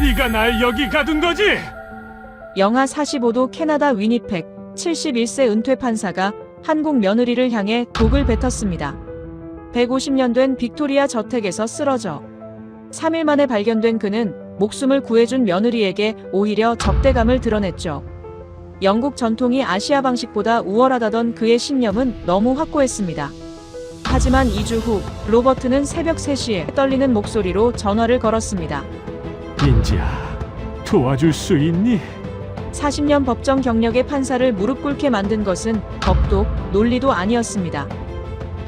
네가 날 여기 가둔 거지? 영하 45도 캐나다 위니펙 71세 은퇴 판사가 한국 며느리를 향해 독을 뱉었습니다. 150년 된 빅토리아 저택에서 쓰러져 3일 만에 발견된 그는 목숨을 구해준 며느리에게 오히려 적대감을 드러냈죠. 영국 전통이 아시아 방식보다 우월하다던 그의 신념은 너무 확고했습니다. 하지만 2주 후 로버트는 새벽 3시에 떨리는 목소리로 전화를 걸었습니다. 민지야, 도와줄 수 있니? 40년 법정 경력의 판사를 무릎 꿇게 만든 것은 법도 논리도 아니었습니다.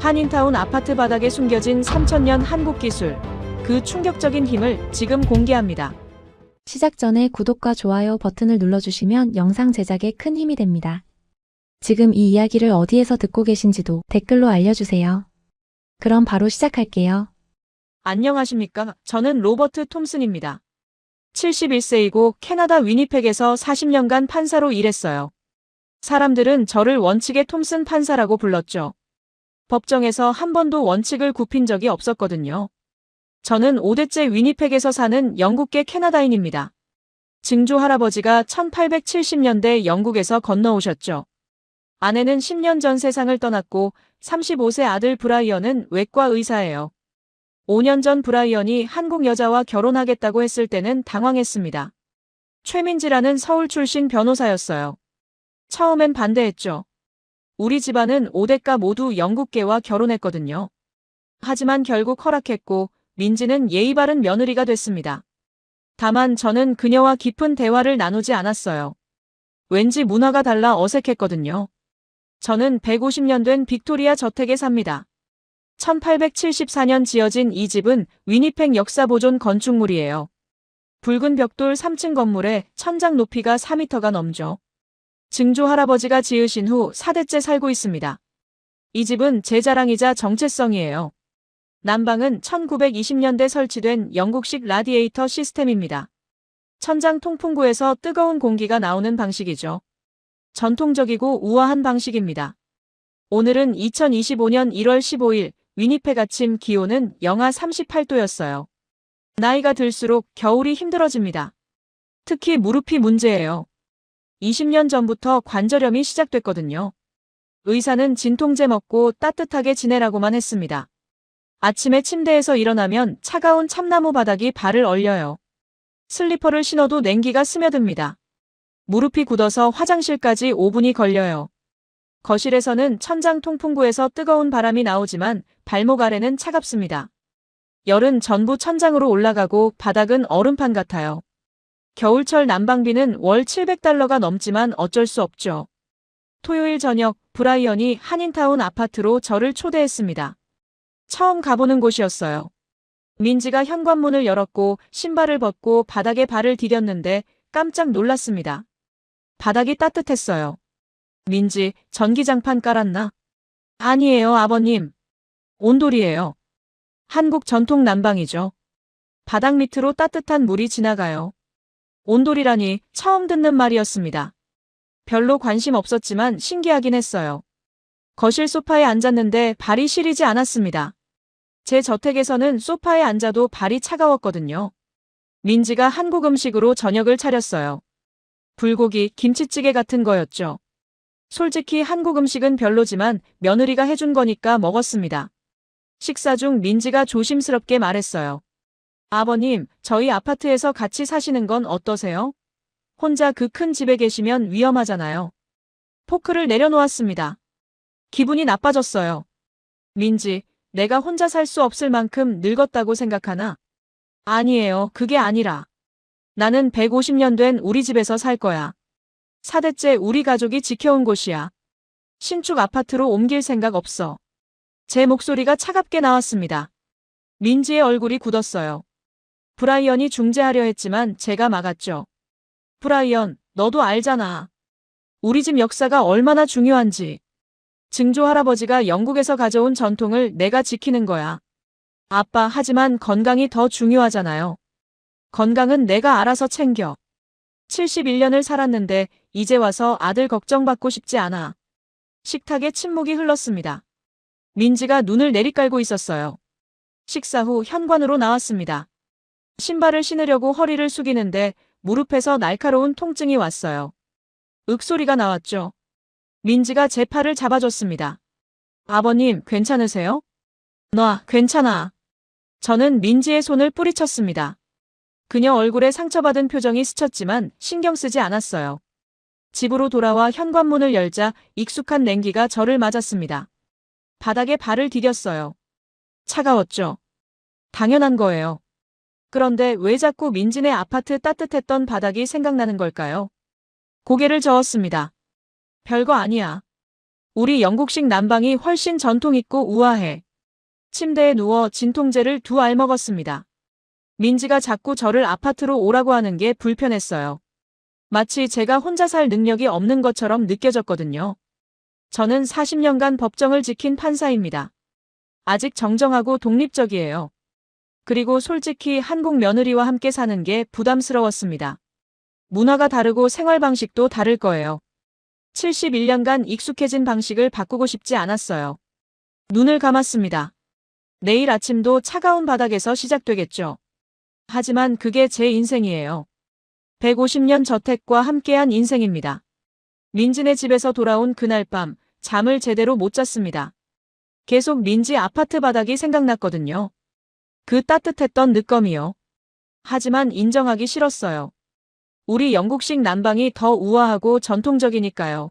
한인타운 아파트 바닥에 숨겨진 3000년 한국 기술, 그 충격적인 힘을 지금 공개합니다. 시작 전에 구독과 좋아요 버튼을 눌러주시면 영상 제작에 큰 힘이 됩니다. 지금 이 이야기를 어디에서 듣고 계신지도 댓글로 알려주세요. 그럼 바로 시작할게요. 안녕하십니까? 저는 로버트 톰슨입니다. 71세이고 캐나다 위니펙에서 40년간 판사로 일했어요. 사람들은 저를 원칙의 톰슨 판사라고 불렀죠. 법정에서 한 번도 원칙을 굽힌 적이 없었거든요. 저는 5대째 위니펙에서 사는 영국계 캐나다인입니다. 증조 할아버지가 1870년대 영국에서 건너오셨죠. 아내는 10년 전 세상을 떠났고 35세 아들 브라이언은 외과 의사예요. 5년 전 브라이언이 한국 여자와 결혼하겠다고 했을 때는 당황했습니다. 최민지라는 서울 출신 변호사였어요. 처음엔 반대했죠. 우리 집안은 5대가 모두 영국계와 결혼했거든요. 하지만 결국 허락했고 민지는 예의 바른 며느리가 됐습니다. 다만 저는 그녀와 깊은 대화를 나누지 않았어요. 왠지 문화가 달라 어색했거든요. 저는 150년 된 빅토리아 저택에 삽니다. 1874년 지어진 이 집은 위니펙 역사보존 건축물이에요. 붉은 벽돌 3층 건물에 천장 높이가 4m가 넘죠. 증조 할아버지가 지으신 후 4대째 살고 있습니다. 이 집은 제 자랑이자 정체성이에요. 난방은 1920년대 설치된 영국식 라디에이터 시스템입니다. 천장 통풍구에서 뜨거운 공기가 나오는 방식이죠. 전통적이고 우아한 방식입니다. 오늘은 2025년 1월 15일 위니펙 아침 기온은 영하 38도였어요. 나이가 들수록 겨울이 힘들어집니다. 특히 무릎이 문제예요. 20년 전부터 관절염이 시작됐거든요. 의사는 진통제 먹고 따뜻하게 지내라고만 했습니다. 아침에 침대에서 일어나면 차가운 참나무 바닥이 발을 얼려요. 슬리퍼를 신어도 냉기가 스며듭니다. 무릎이 굳어서 화장실까지 5분이 걸려요. 거실에서는 천장 통풍구에서 뜨거운 바람이 나오지만 발목 아래는 차갑습니다. 열은 전부 천장으로 올라가고 바닥은 얼음판 같아요. 겨울철 난방비는 월 700달러가 넘지만 어쩔 수 없죠. 토요일 저녁 브라이언이 한인타운 아파트로 저를 초대했습니다. 처음 가보는 곳이었어요. 민지가 현관문을 열었고 신발을 벗고 바닥에 발을 디뎠는데 깜짝 놀랐습니다. 바닥이 따뜻했어요. 민지, 전기장판 깔았나? 아니에요, 아버님. 온돌이에요. 한국 전통 난방이죠. 바닥 밑으로 따뜻한 물이 지나가요. 온돌이라니 처음 듣는 말이었습니다. 별로 관심 없었지만 신기하긴 했어요. 거실 소파에 앉았는데 발이 시리지 않았습니다. 제 저택에서는 소파에 앉아도 발이 차가웠거든요. 민지가 한국 음식으로 저녁을 차렸어요. 불고기, 김치찌개 같은 거였죠. 솔직히 한국 음식은 별로지만 며느리가 해준 거니까 먹었습니다. 식사 중 민지가 조심스럽게 말했어요. 아버님, 저희 아파트에서 같이 사시는 건 어떠세요? 혼자 그 큰 집에 계시면 위험하잖아요. 포크를 내려놓았습니다. 기분이 나빠졌어요. 민지, 내가 혼자 살 수 없을 만큼 늙었다고 생각하나? 아니에요, 그게 아니라. 나는 150년 된 우리 집에서 살 거야. 4대째 우리 가족이 지켜온 곳이야. 신축 아파트로 옮길 생각 없어. 제 목소리가 차갑게 나왔습니다. 민지의 얼굴이 굳었어요. 브라이언이 중재하려 했지만 제가 막았죠. 브라이언, 너도 알잖아. 우리 집 역사가 얼마나 중요한지. 증조 할아버지가 영국에서 가져온 전통을 내가 지키는 거야. 아빠, 하지만 건강이 더 중요하잖아요. 건강은 내가 알아서 챙겨. 71년을 살았는데 이제 와서 아들 걱정받고 싶지 않아. 식탁에 침묵이 흘렀습니다. 민지가 눈을 내리깔고 있었어요. 식사 후 현관으로 나왔습니다. 신발을 신으려고 허리를 숙이는데 무릎에서 날카로운 통증이 왔어요. 윽소리가 나왔죠. 민지가 제 팔을 잡아줬습니다. 아버님, 괜찮으세요? 놔, 괜찮아. 저는 민지의 손을 뿌리쳤습니다. 그녀 얼굴에 상처받은 표정이 스쳤지만 신경 쓰지 않았어요. 집으로 돌아와 현관문을 열자 익숙한 냉기가 저를 맞았습니다. 바닥에 발을 디뎠어요. 차가웠죠. 당연한 거예요. 그런데 왜 자꾸 민지네 아파트 따뜻했던 바닥이 생각나는 걸까요? 고개를 저었습니다. 별거 아니야. 우리 영국식 난방이 훨씬 전통 있고 우아해. 침대에 누워 진통제를 2알 먹었습니다. 민지가 자꾸 저를 아파트로 오라고 하는 게 불편했어요. 마치 제가 혼자 살 능력이 없는 것처럼 느껴졌거든요. 저는 40년간 법정을 지킨 판사입니다. 아직 정정하고 독립적이에요. 그리고 솔직히 한국 며느리와 함께 사는 게 부담스러웠습니다. 문화가 다르고 생활 방식도 다를 거예요. 71년간 익숙해진 방식을 바꾸고 싶지 않았어요. 눈을 감았습니다. 내일 아침도 차가운 바닥에서 시작되겠죠. 하지만 그게 제 인생이에요. 150년 저택과 함께한 인생입니다. 민지네 집에서 돌아온 그날 밤 잠을 제대로 못 잤습니다. 계속 민지 아파트 바닥이 생각났거든요. 그 따뜻했던 늦검이요. 하지만 인정하기 싫었어요. 우리 영국식 난방이 더 우아하고 전통적이니까요.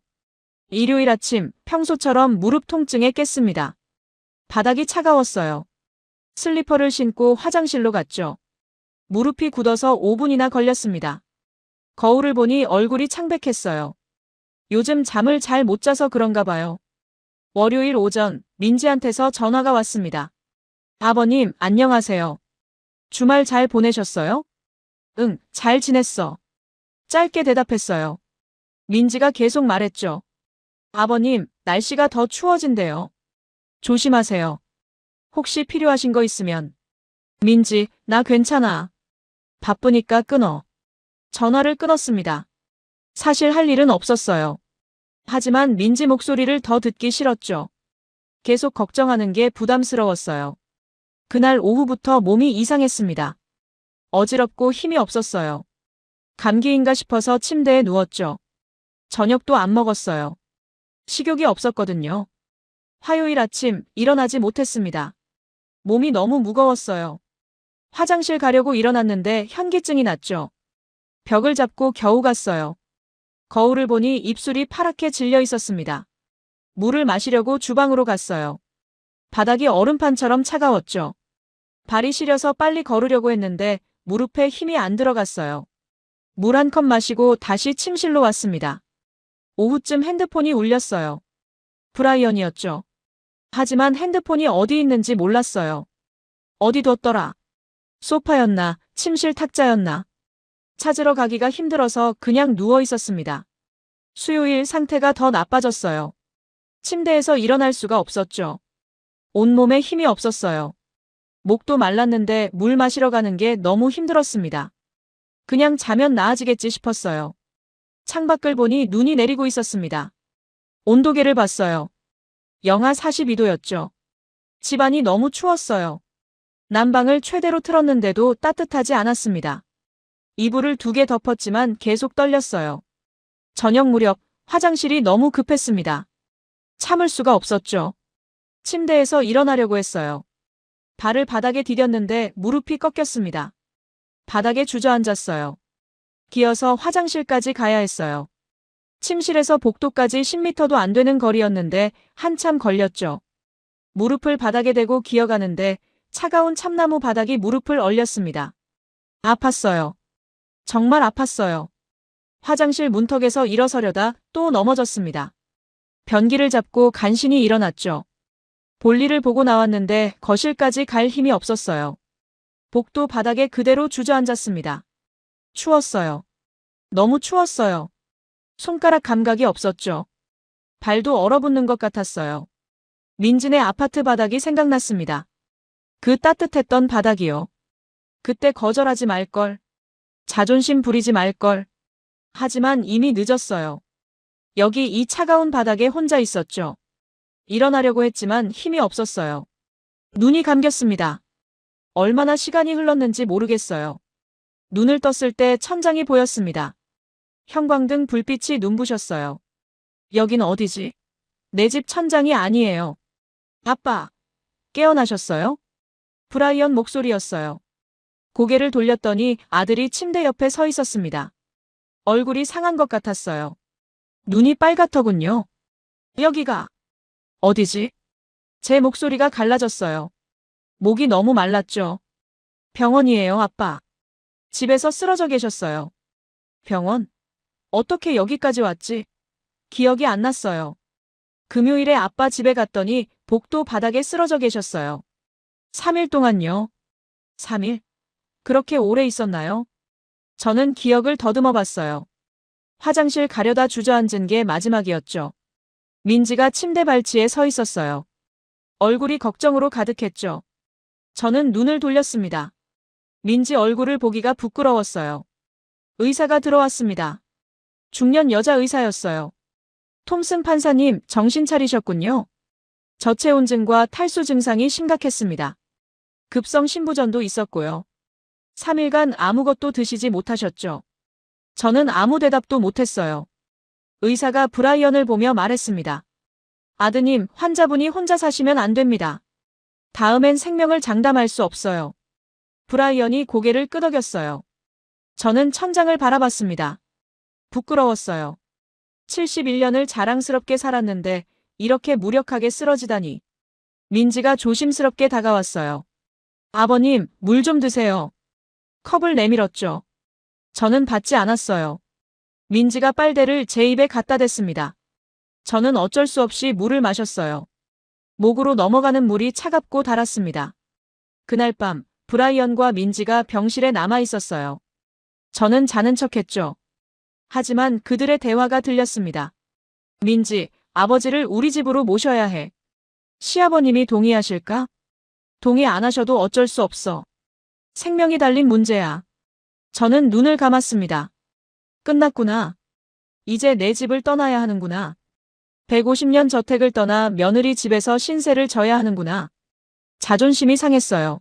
일요일 아침 평소처럼 무릎 통증에 깼습니다. 바닥이 차가웠어요. 슬리퍼를 신고 화장실로 갔죠. 무릎이 굳어서 5분이나 걸렸습니다. 거울을 보니 얼굴이 창백했어요. 요즘 잠을 잘 못 자서 그런가 봐요. 월요일 오전 민지한테서 전화가 왔습니다. 아버님, 안녕하세요. 주말 잘 보내셨어요? 응, 잘 지냈어. 짧게 대답했어요. 민지가 계속 말했죠. 아버님, 날씨가 더 추워진대요. 조심하세요. 혹시 필요하신 거 있으면. 민지, 나 괜찮아. 바쁘니까 끊어. 전화를 끊었습니다. 사실 할 일은 없었어요. 하지만 민지 목소리를 더 듣기 싫었죠. 계속 걱정하는 게 부담스러웠어요. 그날 오후부터 몸이 이상했습니다. 어지럽고 힘이 없었어요. 감기인가 싶어서 침대에 누웠죠. 저녁도 안 먹었어요. 식욕이 없었거든요. 화요일 아침 일어나지 못했습니다. 몸이 너무 무거웠어요. 화장실 가려고 일어났는데 현기증이 났죠. 벽을 잡고 겨우 갔어요. 거울을 보니 입술이 파랗게 질려 있었습니다. 물을 마시려고 주방으로 갔어요. 바닥이 얼음판처럼 차가웠죠. 발이 시려서 빨리 걸으려고 했는데 무릎에 힘이 안 들어갔어요. 물 한 컵 마시고 다시 침실로 왔습니다. 오후쯤 핸드폰이 울렸어요. 브라이언이었죠. 하지만 핸드폰이 어디 있는지 몰랐어요. 어디 뒀더라. 소파였나, 침실 탁자였나. 찾으러 가기가 힘들어서 그냥 누워 있었습니다. 수요일 상태가 더 나빠졌어요. 침대에서 일어날 수가 없었죠. 온몸에 힘이 없었어요. 목도 말랐는데 물 마시러 가는 게 너무 힘들었습니다. 그냥 자면 나아지겠지 싶었어요. 창밖을 보니 눈이 내리고 있었습니다. 온도계를 봤어요. 영하 42도였죠. 집안이 너무 추웠어요. 난방을 최대로 틀었는데도 따뜻하지 않았습니다. 이불을 2개 덮었지만 계속 떨렸어요. 저녁 무렵 화장실이 너무 급했습니다. 참을 수가 없었죠. 침대에서 일어나려고 했어요. 발을 바닥에 디뎠는데 무릎이 꺾였습니다. 바닥에 주저앉았어요. 기어서 화장실까지 가야 했어요. 침실에서 복도까지 10m도 안 되는 거리였는데 한참 걸렸죠. 무릎을 바닥에 대고 기어가는데 차가운 참나무 바닥이 무릎을 얼렸습니다. 아팠어요. 정말 아팠어요. 화장실 문턱에서 일어서려다 또 넘어졌습니다. 변기를 잡고 간신히 일어났죠. 볼일을 보고 나왔는데 거실까지 갈 힘이 없었어요. 복도 바닥에 그대로 주저앉았습니다. 추웠어요. 너무 추웠어요. 손가락 감각이 없었죠. 발도 얼어붙는 것 같았어요. 민지네 아파트 바닥이 생각났습니다. 그 따뜻했던 바닥이요. 그때 거절하지 말걸. 자존심 부리지 말걸. 하지만 이미 늦었어요. 여기 이 차가운 바닥에 혼자 있었죠. 일어나려고 했지만 힘이 없었어요. 눈이 감겼습니다. 얼마나 시간이 흘렀는지 모르겠어요. 눈을 떴을 때 천장이 보였습니다. 형광등 불빛이 눈부셨어요. 여긴 어디지? 내 집 천장이 아니에요. 아빠, 깨어나셨어요? 브라이언 목소리였어요. 고개를 돌렸더니 아들이 침대 옆에 서 있었습니다. 얼굴이 상한 것 같았어요. 눈이 빨갛더군요. 여기가 어디지? 제 목소리가 갈라졌어요. 목이 너무 말랐죠. 병원이에요, 아빠. 집에서 쓰러져 계셨어요. 병원? 어떻게 여기까지 왔지? 기억이 안 났어요. 금요일에 아빠 집에 갔더니 복도 바닥에 쓰러져 계셨어요. 3일 동안요. 3일? 그렇게 오래 있었나요? 저는 기억을 더듬어 봤어요. 화장실 가려다 주저앉은 게 마지막이었죠. 민지가 침대 발치에 서 있었어요. 얼굴이 걱정으로 가득했죠. 저는 눈을 돌렸습니다. 민지 얼굴을 보기가 부끄러웠어요. 의사가 들어왔습니다. 중년 여자 의사였어요. 톰슨 판사님, 정신 차리셨군요. 저체온증과 탈수 증상이 심각했습니다. 급성 신부전도 있었고요. 3일간 아무것도 드시지 못하셨죠. 저는 아무 대답도 못했어요. 의사가 브라이언을 보며 말했습니다. 아드님, 환자분이 혼자 사시면 안 됩니다. 다음엔 생명을 장담할 수 없어요. 브라이언이 고개를 끄덕였어요. 저는 천장을 바라봤습니다. 부끄러웠어요. 71년을 자랑스럽게 살았는데 이렇게 무력하게 쓰러지다니. 민지가 조심스럽게 다가왔어요. 아버님, 물 좀 드세요. 컵을 내밀었죠. 저는 받지 않았어요. 민지가 빨대를 제 입에 갖다 댔습니다. 저는 어쩔 수 없이 물을 마셨어요. 목으로 넘어가는 물이 차갑고 달았습니다. 그날 밤, 브라이언과 민지가 병실에 남아 있었어요. 저는 자는 척했죠. 하지만 그들의 대화가 들렸습니다. 민지, 아버지를 우리 집으로 모셔야 해. 시아버님이 동의하실까? 동의 안 하셔도 어쩔 수 없어. 생명이 달린 문제야. 저는 눈을 감았습니다. 끝났구나. 이제 내 집을 떠나야 하는구나. 150년 저택을 떠나 며느리 집에서 신세를 져야 하는구나. 자존심이 상했어요.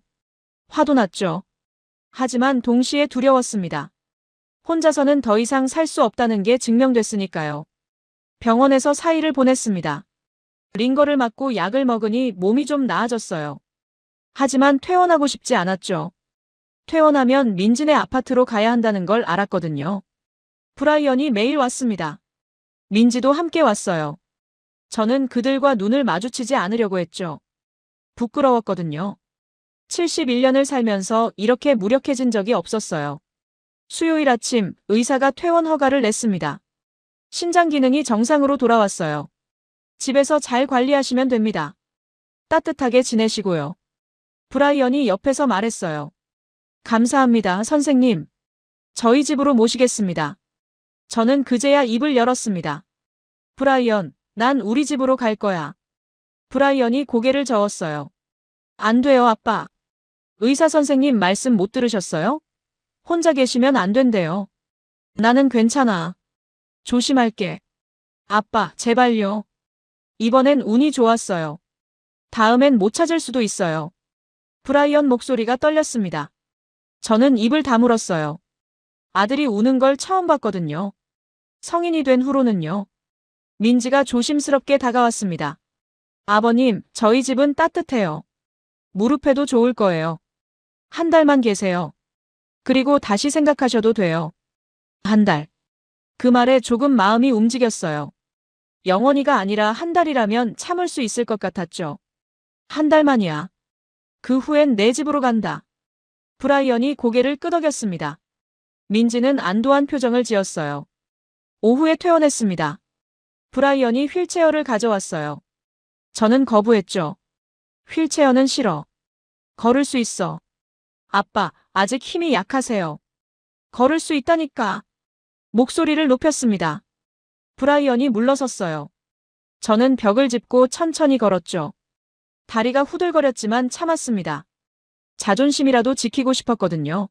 화도 났죠. 하지만 동시에 두려웠습니다. 혼자서는 더 이상 살 수 없다는 게 증명됐으니까요. 병원에서 4일을 보냈습니다. 링거를 맞고 약을 먹으니 몸이 좀 나아졌어요. 하지만 퇴원하고 싶지 않았죠. 퇴원하면 민지네 아파트로 가야 한다는 걸 알았거든요. 브라이언이 매일 왔습니다. 민지도 함께 왔어요. 저는 그들과 눈을 마주치지 않으려고 했죠. 부끄러웠거든요. 71년을 살면서 이렇게 무력해진 적이 없었어요. 수요일 아침 의사가 퇴원 허가를 냈습니다. 신장 기능이 정상으로 돌아왔어요. 집에서 잘 관리하시면 됩니다. 따뜻하게 지내시고요. 브라이언이 옆에서 말했어요. 감사합니다, 선생님. 저희 집으로 모시겠습니다. 저는 그제야 입을 열었습니다. 브라이언, 난 우리 집으로 갈 거야. 브라이언이 고개를 저었어요. 안 돼요, 아빠. 의사 선생님 말씀 못 들으셨어요? 혼자 계시면 안 된대요. 나는 괜찮아. 조심할게. 아빠, 제발요. 이번엔 운이 좋았어요. 다음엔 못 찾을 수도 있어요. 브라이언 목소리가 떨렸습니다. 저는 입을 다물었어요. 아들이 우는 걸 처음 봤거든요. 성인이 된 후로는요. 민지가 조심스럽게 다가왔습니다. 아버님, 저희 집은 따뜻해요. 무릎에도 좋을 거예요. 한 달만 계세요. 그리고 다시 생각하셔도 돼요. 한 달. 그 말에 조금 마음이 움직였어요. 영원히가 아니라 한 달이라면 참을 수 있을 것 같았죠. 한 달만이야. 그 후엔 내 집으로 간다. 브라이언이 고개를 끄덕였습니다. 민지는 안도한 표정을 지었어요. 오후에 퇴원했습니다. 브라이언이 휠체어를 가져왔어요. 저는 거부했죠. 휠체어는 싫어. 걸을 수 있어. 아빠, 아직 힘이 약하세요. 걸을 수 있다니까. 목소리를 높였습니다. 브라이언이 물러섰어요. 저는 벽을 짚고 천천히 걸었죠. 다리가 후들거렸지만 참았습니다. 자존심이라도 지키고 싶었거든요.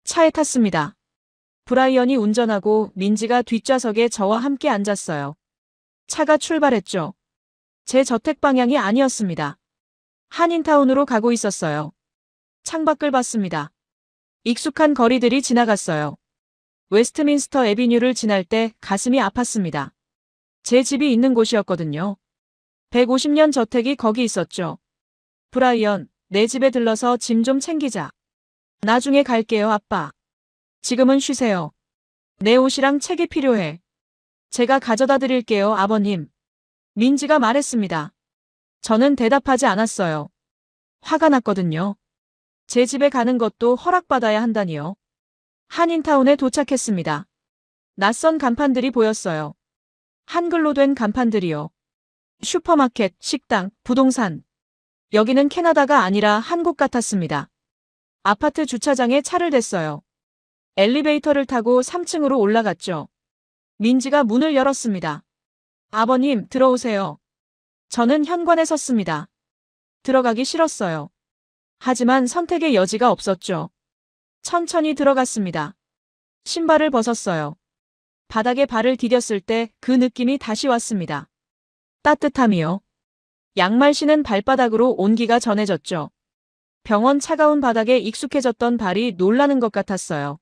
차에 탔습니다. 브라이언이 운전하고 민지가 뒷좌석에 저와 함께 앉았어요. 차가 출발했죠. 제 저택 방향이 아니었습니다. 한인타운으로 가고 있었어요. 창밖을 봤습니다. 익숙한 거리들이 지나갔어요. 웨스트민스터 애비뉴를 지날 때 가슴이 아팠습니다. 제 집이 있는 곳이었거든요. 150년 저택이 거기 있었죠. 브라이언, 내 집에 들러서 짐 좀 챙기자. 나중에 갈게요, 아빠. 지금은 쉬세요. 내 옷이랑 책이 필요해. 제가 가져다 드릴게요, 아버님. 민지가 말했습니다. 저는 대답하지 않았어요. 화가 났거든요. 제 집에 가는 것도 허락받아야 한다니요. 한인타운에 도착했습니다. 낯선 간판들이 보였어요. 한글로 된 간판들이요. 슈퍼마켓, 식당, 부동산. 여기는 캐나다가 아니라 한국 같았습니다. 아파트 주차장에 차를 댔어요. 엘리베이터를 타고 3층으로 올라갔죠. 민지가 문을 열었습니다. 아버님, 들어오세요. 저는 현관에 섰습니다. 들어가기 싫었어요. 하지만 선택의 여지가 없었죠. 천천히 들어갔습니다. 신발을 벗었어요. 바닥에 발을 디뎠을 때 그 느낌이 다시 왔습니다. 따뜻함이요. 양말 신은 발바닥으로 온기가 전해졌죠. 병원 차가운 바닥에 익숙해졌던 발이 놀라는 것 같았어요.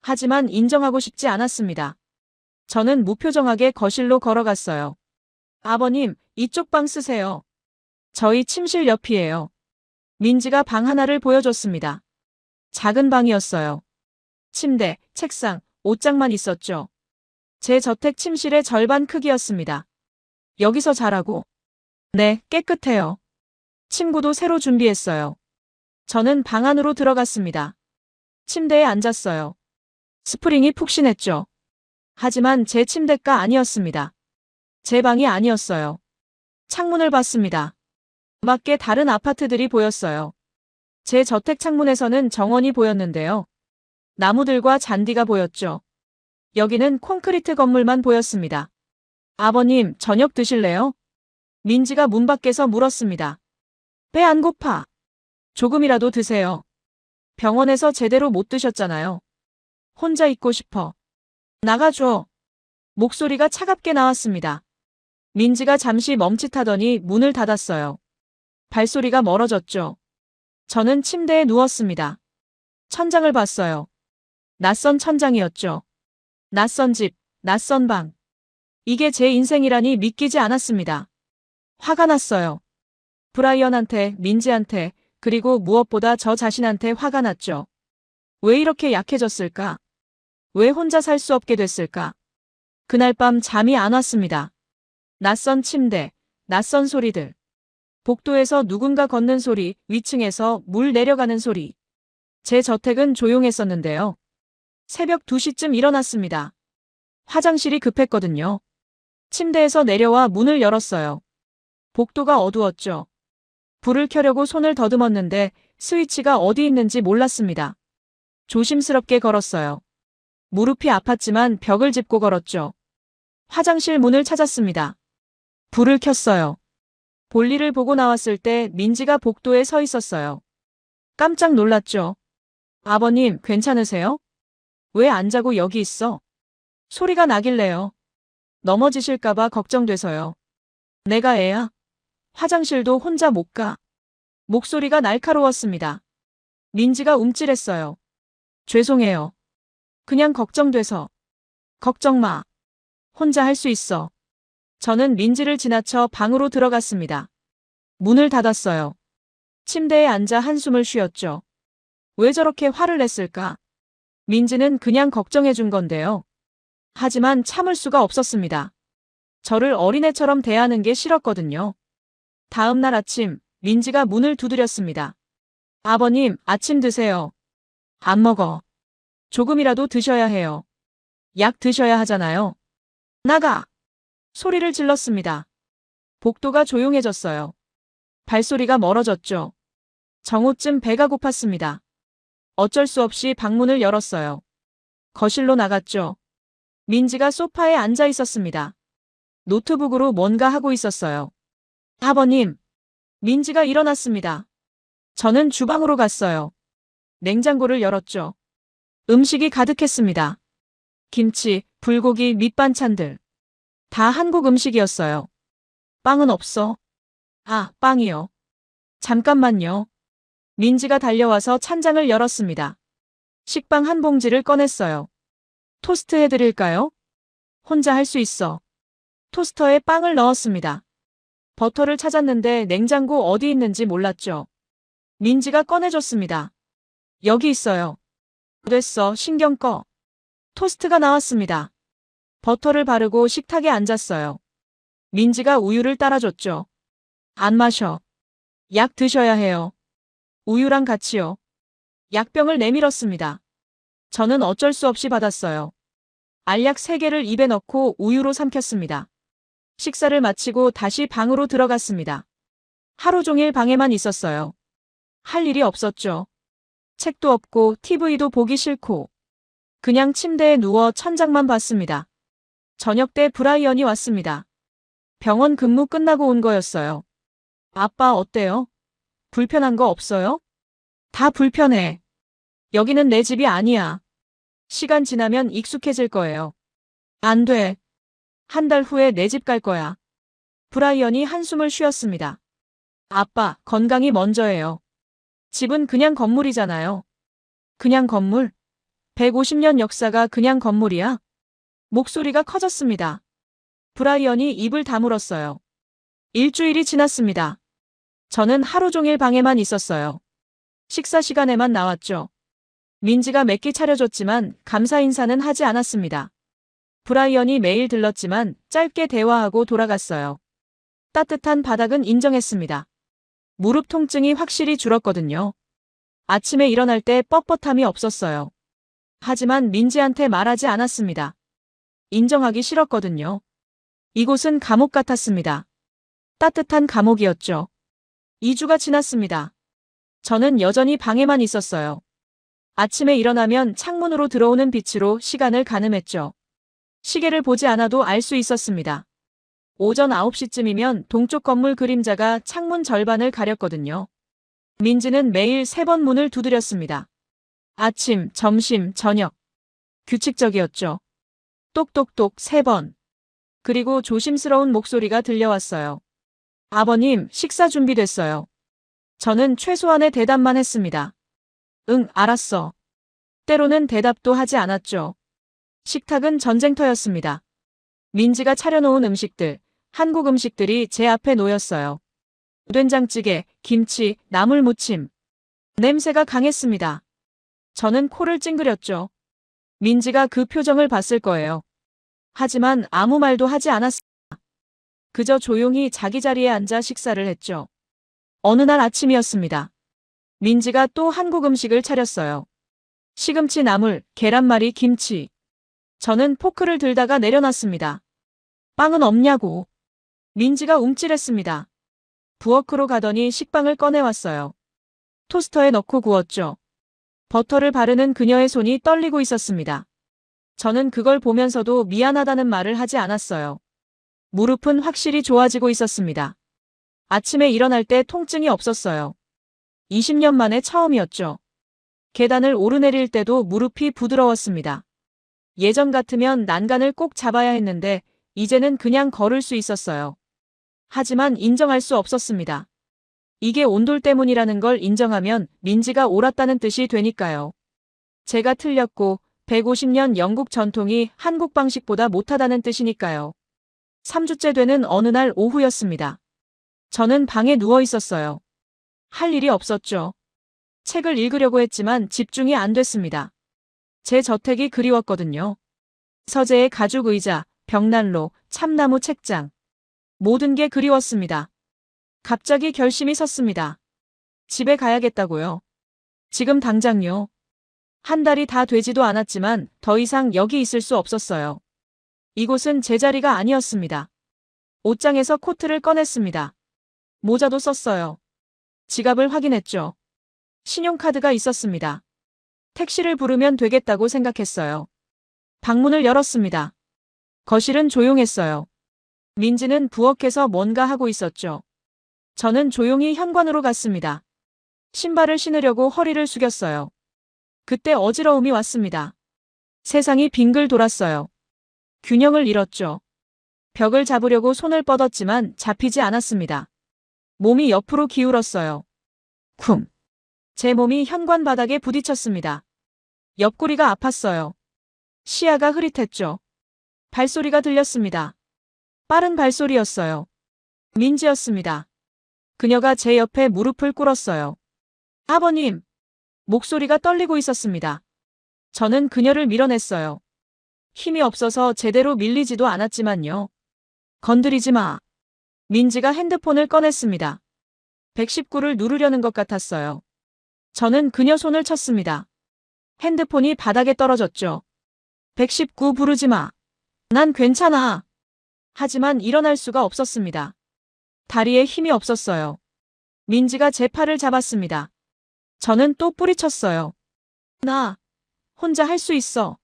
하지만 인정하고 싶지 않았습니다. 저는 무표정하게 거실로 걸어갔어요. 아버님, 이쪽 방 쓰세요. 저희 침실 옆이에요. 민지가 방 하나를 보여줬습니다. 작은 방이었어요. 침대, 책상, 옷장만 있었죠. 제 저택 침실의 절반 크기였습니다. 여기서 자라고. 네, 깨끗해요. 침구도 새로 준비했어요. 저는 방 안으로 들어갔습니다. 침대에 앉았어요. 스프링이 푹신했죠. 하지만 제 침대가 아니었습니다. 제 방이 아니었어요. 창문을 봤습니다. 밖에 다른 아파트들이 보였어요. 제 저택 창문에서는 정원이 보였는데요. 나무들과 잔디가 보였죠. 여기는 콘크리트 건물만 보였습니다. 아버님, 저녁 드실래요? 민지가 문 밖에서 물었습니다. 배 안 고파. 조금이라도 드세요. 병원에서 제대로 못 드셨잖아요. 혼자 있고 싶어. 나가줘. 목소리가 차갑게 나왔습니다. 민지가 잠시 멈칫하더니 문을 닫았어요. 발소리가 멀어졌죠. 저는 침대에 누웠습니다. 천장을 봤어요. 낯선 천장이었죠. 낯선 집, 낯선 방. 이게 제 인생이라니 믿기지 않았습니다. 화가 났어요. 브라이언한테, 민지한테, 그리고 무엇보다 저 자신한테 화가 났죠. 왜 이렇게 약해졌을까? 왜 혼자 살 수 없게 됐을까? 그날 밤 잠이 안 왔습니다. 낯선 침대, 낯선 소리들. 복도에서 누군가 걷는 소리, 위층에서 물 내려가는 소리. 제 저택은 조용했었는데요. 새벽 2시쯤 일어났습니다. 화장실이 급했거든요. 침대에서 내려와 문을 열었어요. 복도가 어두웠죠. 불을 켜려고 손을 더듬었는데 스위치가 어디 있는지 몰랐습니다. 조심스럽게 걸었어요. 무릎이 아팠지만 벽을 짚고 걸었죠. 화장실 문을 찾았습니다. 불을 켰어요. 볼일을 보고 나왔을 때 민지가 복도에 서 있었어요. 깜짝 놀랐죠. 아버님, 괜찮으세요? 왜 안 자고 여기 있어? 소리가 나길래요. 넘어지실까봐 걱정돼서요. 내가 애야? 화장실도 혼자 못 가. 목소리가 날카로웠습니다. 민지가 움찔했어요. 죄송해요. 그냥 걱정돼서. 걱정 마. 혼자 할 수 있어. 저는 민지를 지나쳐 방으로 들어갔습니다. 문을 닫았어요. 침대에 앉아 한숨을 쉬었죠. 왜 저렇게 화를 냈을까? 민지는 그냥 걱정해 준 건데요. 하지만 참을 수가 없었습니다. 저를 어린애처럼 대하는 게 싫었거든요. 다음 날 아침, 민지가 문을 두드렸습니다. 아버님, 아침 드세요. 안 먹어. 조금이라도 드셔야 해요. 약 드셔야 하잖아요. 나가! 소리를 질렀습니다. 복도가 조용해졌어요. 발소리가 멀어졌죠. 정오쯤 배가 고팠습니다. 어쩔 수 없이 방문을 열었어요. 거실로 나갔죠. 민지가 소파에 앉아 있었습니다. 노트북으로 뭔가 하고 있었어요. 아버님! 민지가 일어났습니다. 저는 주방으로 갔어요. 냉장고를 열었죠. 음식이 가득했습니다. 김치, 불고기, 밑반찬들. 다 한국 음식이었어요. 빵은 없어. 아, 빵이요. 잠깐만요. 민지가 달려와서 찬장을 열었습니다. 식빵 한 봉지를 꺼냈어요. 토스트 해드릴까요? 혼자 할 수 있어. 토스터에 빵을 넣었습니다. 버터를 찾았는데 냉장고 어디 있는지 몰랐죠. 민지가 꺼내줬습니다. 여기 있어요. 됐어, 신경 꺼. 토스트가 나왔습니다. 버터를 바르고 식탁에 앉았어요. 민지가 우유를 따라줬죠. 안 마셔. 약 드셔야 해요. 우유랑 같이요. 약병을 내밀었습니다. 저는 어쩔 수 없이 받았어요. 알약 3개를 입에 넣고 우유로 삼켰습니다. 식사를 마치고 다시 방으로 들어갔습니다. 하루 종일 방에만 있었어요. 할 일이 없었죠. 책도 없고 TV도 보기 싫고 그냥 침대에 누워 천장만 봤습니다. 저녁 때 브라이언이 왔습니다. 병원 근무 끝나고 온 거였어요. 아빠 어때요? 불편한 거 없어요? 다 불편해. 여기는 내 집이 아니야. 시간 지나면 익숙해질 거예요. 안 돼. 한 달 후에 내 집 갈 거야. 브라이언이 한숨을 쉬었습니다. 아빠, 건강이 먼저예요. 집은 그냥 건물이잖아요. 그냥 건물? 150년 역사가 그냥 건물이야? 목소리가 커졌습니다. 브라이언이 입을 다물었어요. 일주일이 지났습니다. 저는 하루 종일 방에만 있었어요. 식사 시간에만 나왔죠. 민지가 몇 끼 차려줬지만 감사 인사는 하지 않았습니다. 브라이언이 매일 들렀지만 짧게 대화하고 돌아갔어요. 따뜻한 바닥은 인정했습니다. 무릎 통증이 확실히 줄었거든요. 아침에 일어날 때 뻣뻣함이 없었어요. 하지만 민지한테 말하지 않았습니다. 인정하기 싫었거든요. 이곳은 감옥 같았습니다. 따뜻한 감옥이었죠. 2주가 지났습니다. 저는 여전히 방에만 있었어요. 아침에 일어나면 창문으로 들어오는 빛으로 시간을 가늠했죠. 시계를 보지 않아도 알 수 있었습니다. 오전 9시쯤이면 동쪽 건물 그림자가 창문 절반을 가렸거든요. 민지는 매일 3번 문을 두드렸습니다. 아침, 점심, 저녁. 규칙적이었죠. 똑똑똑 3번. 그리고 조심스러운 목소리가 들려왔어요. 아버님, 식사 준비됐어요. 저는 최소한의 대답만 했습니다. 응, 알았어. 때로는 대답도 하지 않았죠. 식탁은 전쟁터였습니다. 민지가 차려놓은 음식들, 한국 음식들이 제 앞에 놓였어요. 된장찌개, 김치, 나물무침. 냄새가 강했습니다. 저는 코를 찡그렸죠. 민지가 그 표정을 봤을 거예요. 하지만 아무 말도 하지 않았습니다. 그저 조용히 자기 자리에 앉아 식사를 했죠. 어느 날 아침이었습니다. 민지가 또 한국 음식을 차렸어요. 시금치 나물, 계란말이, 김치. 저는 포크를 들다가 내려놨습니다. 빵은 없냐고. 민지가 움찔했습니다. 부엌으로 가더니 식빵을 꺼내왔어요. 토스터에 넣고 구웠죠. 버터를 바르는 그녀의 손이 떨리고 있었습니다. 저는 그걸 보면서도 미안하다는 말을 하지 않았어요. 무릎은 확실히 좋아지고 있었습니다. 아침에 일어날 때 통증이 없었어요. 20년 만에 처음이었죠. 계단을 오르내릴 때도 무릎이 부드러웠습니다. 예전 같으면 난간을 꼭 잡아야 했는데 이제는 그냥 걸을 수 있었어요. 하지만 인정할 수 없었습니다. 이게 온돌 때문이라는 걸 인정하면 민지가 옳았다는 뜻이 되니까요. 제가 틀렸고 150년 영국 전통이 한국 방식보다 못하다는 뜻이니까요. 3주째 되는 어느 날 오후였습니다. 저는 방에 누워 있었어요. 할 일이 없었죠. 책을 읽으려고 했지만 집중이 안 됐습니다. 제 저택이 그리웠거든요. 서재의 가죽 의자, 벽난로, 참나무 책장. 모든 게 그리웠습니다. 갑자기 결심이 섰습니다. 집에 가야겠다고요. 지금 당장요. 한 달이 다 되지도 않았지만 더 이상 여기 있을 수 없었어요. 이곳은 제 자리가 아니었습니다. 옷장에서 코트를 꺼냈습니다. 모자도 썼어요. 지갑을 확인했죠. 신용카드가 있었습니다. 택시를 부르면 되겠다고 생각했어요. 방문을 열었습니다. 거실은 조용했어요. 민지는 부엌에서 뭔가 하고 있었죠. 저는 조용히 현관으로 갔습니다. 신발을 신으려고 허리를 숙였어요. 그때 어지러움이 왔습니다. 세상이 빙글 돌았어요. 균형을 잃었죠. 벽을 잡으려고 손을 뻗었지만 잡히지 않았습니다. 몸이 옆으로 기울었어요. 쿵. 제 몸이 현관 바닥에 부딪혔습니다. 옆구리가 아팠어요. 시야가 흐릿했죠. 발소리가 들렸습니다. 빠른 발소리였어요. 민지였습니다. 그녀가 제 옆에 무릎을 꿇었어요. 아버님! 목소리가 떨리고 있었습니다. 저는 그녀를 밀어냈어요. 힘이 없어서 제대로 밀리지도 않았지만요. 건드리지 마. 민지가 핸드폰을 꺼냈습니다. 119를 누르려는 것 같았어요. 저는 그녀 손을 쳤습니다. 핸드폰이 바닥에 떨어졌죠. 119 부르지 마. 난 괜찮아. 하지만 일어날 수가 없었습니다. 다리에 힘이 없었어요. 민지가 제 팔을 잡았습니다. 저는 또 뿌리쳤어요. 나 혼자 할 수 있어.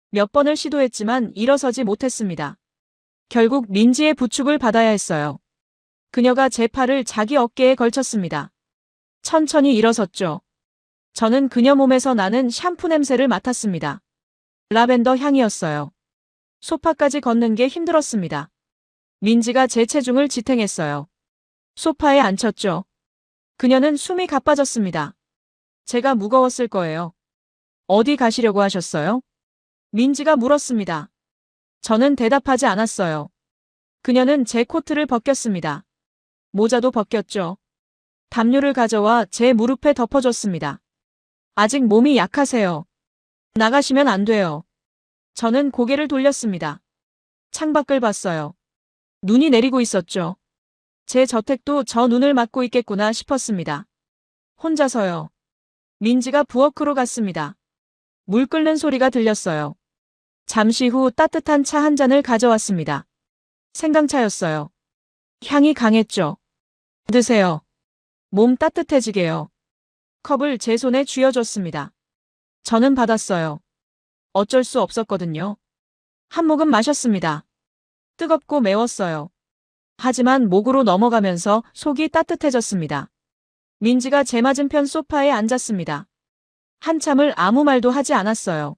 몇 번을 시도했지만 일어서지 못했습니다. 결국 민지의 부축을 받아야 했어요. 그녀가 제 팔을 자기 어깨에 걸쳤습니다. 천천히 일어섰죠. 저는 그녀 몸에서 나는 샴푸 냄새를 맡았습니다. 라벤더 향이었어요. 소파까지 걷는 게 힘들었습니다. 민지가 제 체중을 지탱했어요. 소파에 앉혔죠. 그녀는 숨이 가빠졌습니다. 제가 무거웠을 거예요. 어디 가시려고 하셨어요? 민지가 물었습니다. 저는 대답하지 않았어요. 그녀는 제 코트를 벗겼습니다. 모자도 벗겼죠. 담요를 가져와 제 무릎에 덮어줬습니다. 아직 몸이 약하세요. 나가시면 안 돼요. 저는 고개를 돌렸습니다. 창밖을 봤어요. 눈이 내리고 있었죠. 제 저택도 저 눈을 맞고 있겠구나 싶었습니다. 혼자서요. 민지가 부엌으로 갔습니다. 물 끓는 소리가 들렸어요. 잠시 후 따뜻한 차 한 잔을 가져왔습니다. 생강차였어요. 향이 강했죠. 드세요. 몸 따뜻해지게요. 컵을 제 손에 쥐어줬습니다. 저는 받았어요. 어쩔 수 없었거든요. 한 모금 마셨습니다. 뜨겁고 매웠어요. 하지만 목으로 넘어가면서 속이 따뜻해졌습니다. 민지가 제 맞은편 소파에 앉았습니다. 한참을 아무 말도 하지 않았어요.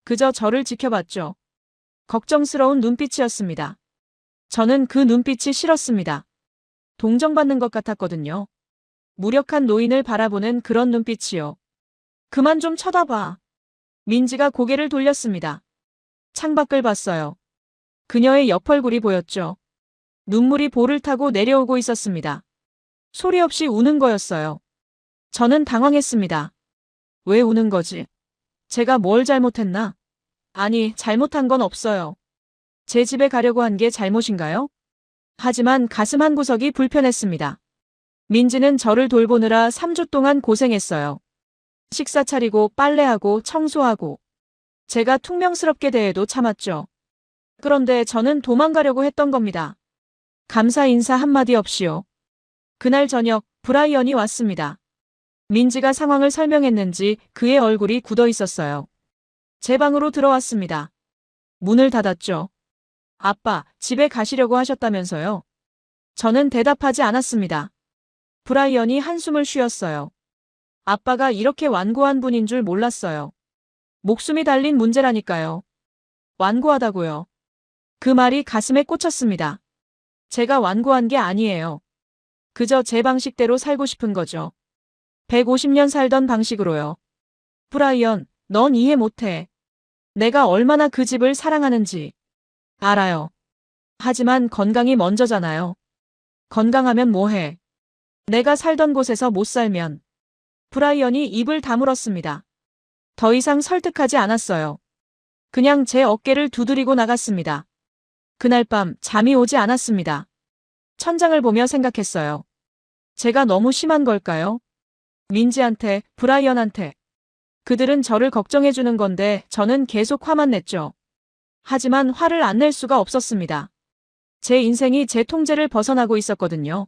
그저 저를 지켜봤죠. 걱정스러운 눈빛이었습니다. 저는 그 눈빛이 싫었습니다. 동정받는 것 같았거든요. 무력한 노인을 바라보는 그런 눈빛이요. 그만 좀 쳐다봐. 민지가 고개를 돌렸습니다. 창밖을 봤어요. 그녀의 옆얼굴이 보였죠. 눈물이 볼을 타고 내려오고 있었습니다. 소리 없이 우는 거였어요. 저는 당황했습니다. 왜 우는 거지? 제가 뭘 잘못했나? 아니, 잘못한 건 없어요. 제 집에 가려고 한 게 잘못인가요? 하지만 가슴 한 구석이 불편했습니다. 민지는 저를 돌보느라 3주 동안 고생했어요. 식사 차리고 빨래하고 청소하고. 제가 퉁명스럽게 대해도 참았죠. 그런데 저는 도망가려고 했던 겁니다. 감사 인사 한마디 없이요. 그날 저녁 브라이언이 왔습니다. 민지가 상황을 설명했는지 그의 얼굴이 굳어 있었어요. 제 방으로 들어왔습니다. 문을 닫았죠. 아빠, 집에 가시려고 하셨다면서요? 저는 대답하지 않았습니다. 브라이언이 한숨을 쉬었어요. 아빠가 이렇게 완고한 분인 줄 몰랐어요. 목숨이 달린 문제라니까요. 완고하다고요. 그 말이 가슴에 꽂혔습니다. 제가 완고한 게 아니에요. 그저 제 방식대로 살고 싶은 거죠. 150년 살던 방식으로요. 브라이언, 넌 이해 못해. 내가 얼마나 그 집을 사랑하는지. 알아요. 하지만 건강이 먼저잖아요. 건강하면 뭐해. 내가 살던 곳에서 못 살면. 브라이언이 입을 다물었습니다. 더 이상 설득하지 않았어요. 그냥 제 어깨를 두드리고 나갔습니다. 그날 밤 잠이 오지 않았습니다. 천장을 보며 생각했어요. 제가 너무 심한 걸까요? 민지한테, 브라이언한테. 그들은 저를 걱정해주는 건데 저는 계속 화만 냈죠. 하지만 화를 안 낼 수가 없었습니다. 제 인생이 제 통제를 벗어나고 있었거든요.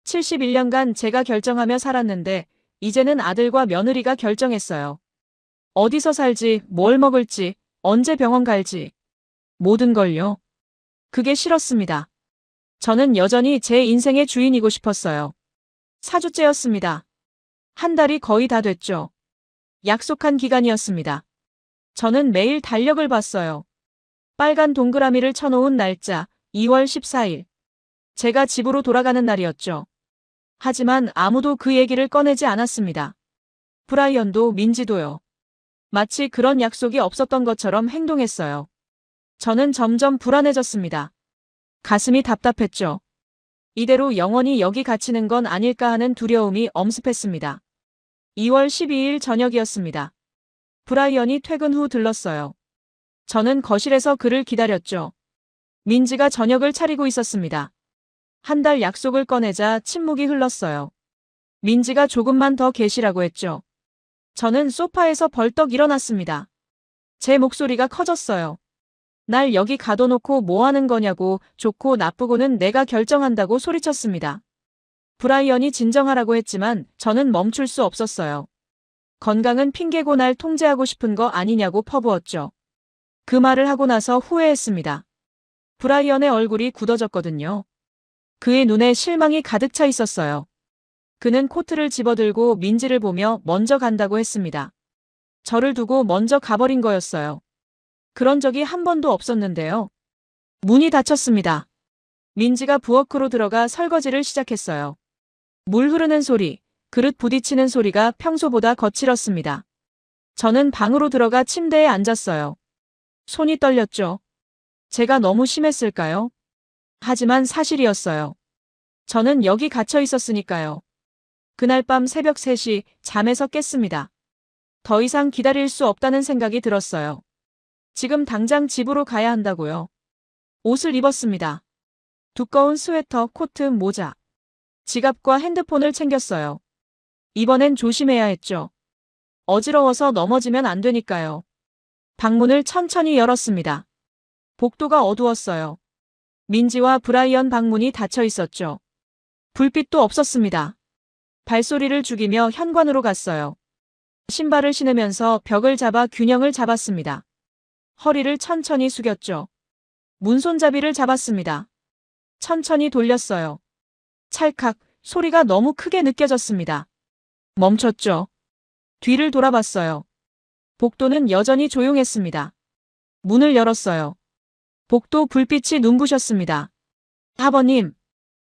71년간 제가 결정하며 살았는데 이제는 아들과 며느리가 결정했어요. 어디서 살지, 뭘 먹을지, 언제 병원 갈지. 모든 걸요. 그게 싫었습니다. 저는 여전히 제 인생의 주인이고 싶었어요. 4주째였습니다. 한 달이 거의 다 됐죠. 약속한 기간이었습니다. 저는 매일 달력을 봤어요. 빨간 동그라미를 쳐놓은 날짜 2월 14일. 제가 집으로 돌아가는 날이었죠. 하지만 아무도 그 얘기를 꺼내지 않았습니다. 브라이언도 민지도요. 마치 그런 약속이 없었던 것처럼 행동했어요. 저는 점점 불안해졌습니다. 가슴이 답답했죠. 이대로 영원히 여기 갇히는 건 아닐까 하는 두려움이 엄습했습니다. 2월 12일 저녁이었습니다. 브라이언이 퇴근 후 들렀어요. 저는 거실에서 그를 기다렸죠. 민지가 저녁을 차리고 있었습니다. 한 달 약속을 꺼내자 침묵이 흘렀어요. 민지가 조금만 더 계시라고 했죠. 저는 소파에서 벌떡 일어났습니다. 제 목소리가 커졌어요. 날 여기 가둬놓고 뭐 하는 거냐고, 좋고 나쁘고는 내가 결정한다고 소리쳤습니다. 브라이언이 진정하라고 했지만 저는 멈출 수 없었어요. 건강은 핑계고 날 통제하고 싶은 거 아니냐고 퍼부었죠. 그 말을 하고 나서 후회했습니다. 브라이언의 얼굴이 굳어졌거든요. 그의 눈에 실망이 가득 차 있었어요. 그는 코트를 집어들고 민지를 보며 먼저 간다고 했습니다. 저를 두고 먼저 가버린 거였어요. 그런 적이 한 번도 없었는데요. 문이 닫혔습니다. 민지가 부엌으로 들어가 설거지를 시작했어요. 물 흐르는 소리, 그릇 부딪히는 소리가 평소보다 거칠었습니다. 저는 방으로 들어가 침대에 앉았어요. 손이 떨렸죠. 제가 너무 심했을까요? 하지만 사실이었어요. 저는 여기 갇혀 있었으니까요. 그날 밤 새벽 3시 잠에서 깼습니다. 더 이상 기다릴 수 없다는 생각이 들었어요. 지금 당장 집으로 가야 한다고요. 옷을 입었습니다. 두꺼운 스웨터, 코트, 모자. 지갑과 핸드폰을 챙겼어요. 이번엔 조심해야 했죠. 어지러워서 넘어지면 안 되니까요. 방문을 천천히 열었습니다. 복도가 어두웠어요. 민지와 브라이언 방문이 닫혀 있었죠. 불빛도 없었습니다. 발소리를 죽이며 현관으로 갔어요. 신발을 신으면서 벽을 잡아 균형을 잡았습니다. 허리를 천천히 숙였죠. 문손잡이를 잡았습니다. 천천히 돌렸어요. 찰칵 소리가 너무 크게 느껴졌습니다. 멈췄죠. 뒤를 돌아봤어요. 복도는 여전히 조용했습니다. 문을 열었어요. 복도 불빛이 눈부셨습니다. 아버님.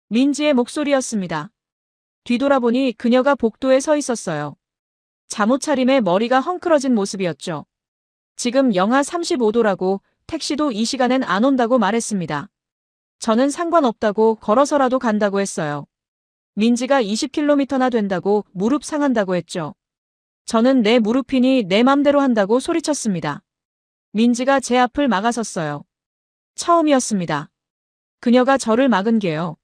민지의 목소리였습니다. 뒤돌아보니 그녀가 복도에 서 있었어요. 잠옷 차림에 머리가 헝클어진 모습이었죠. 지금 영하 35도라고 택시도 이 시간엔 안 온다고 말했습니다. 저는 상관없다고 걸어서라도 간다고 했어요. 민지가 20km나 된다고 무릎 상한다고 했죠. 저는 내 무릎이니 내 맘대로 한다고 소리쳤습니다. 민지가 제 앞을 막아섰어요. 처음이었습니다. 그녀가 저를 막은 게요.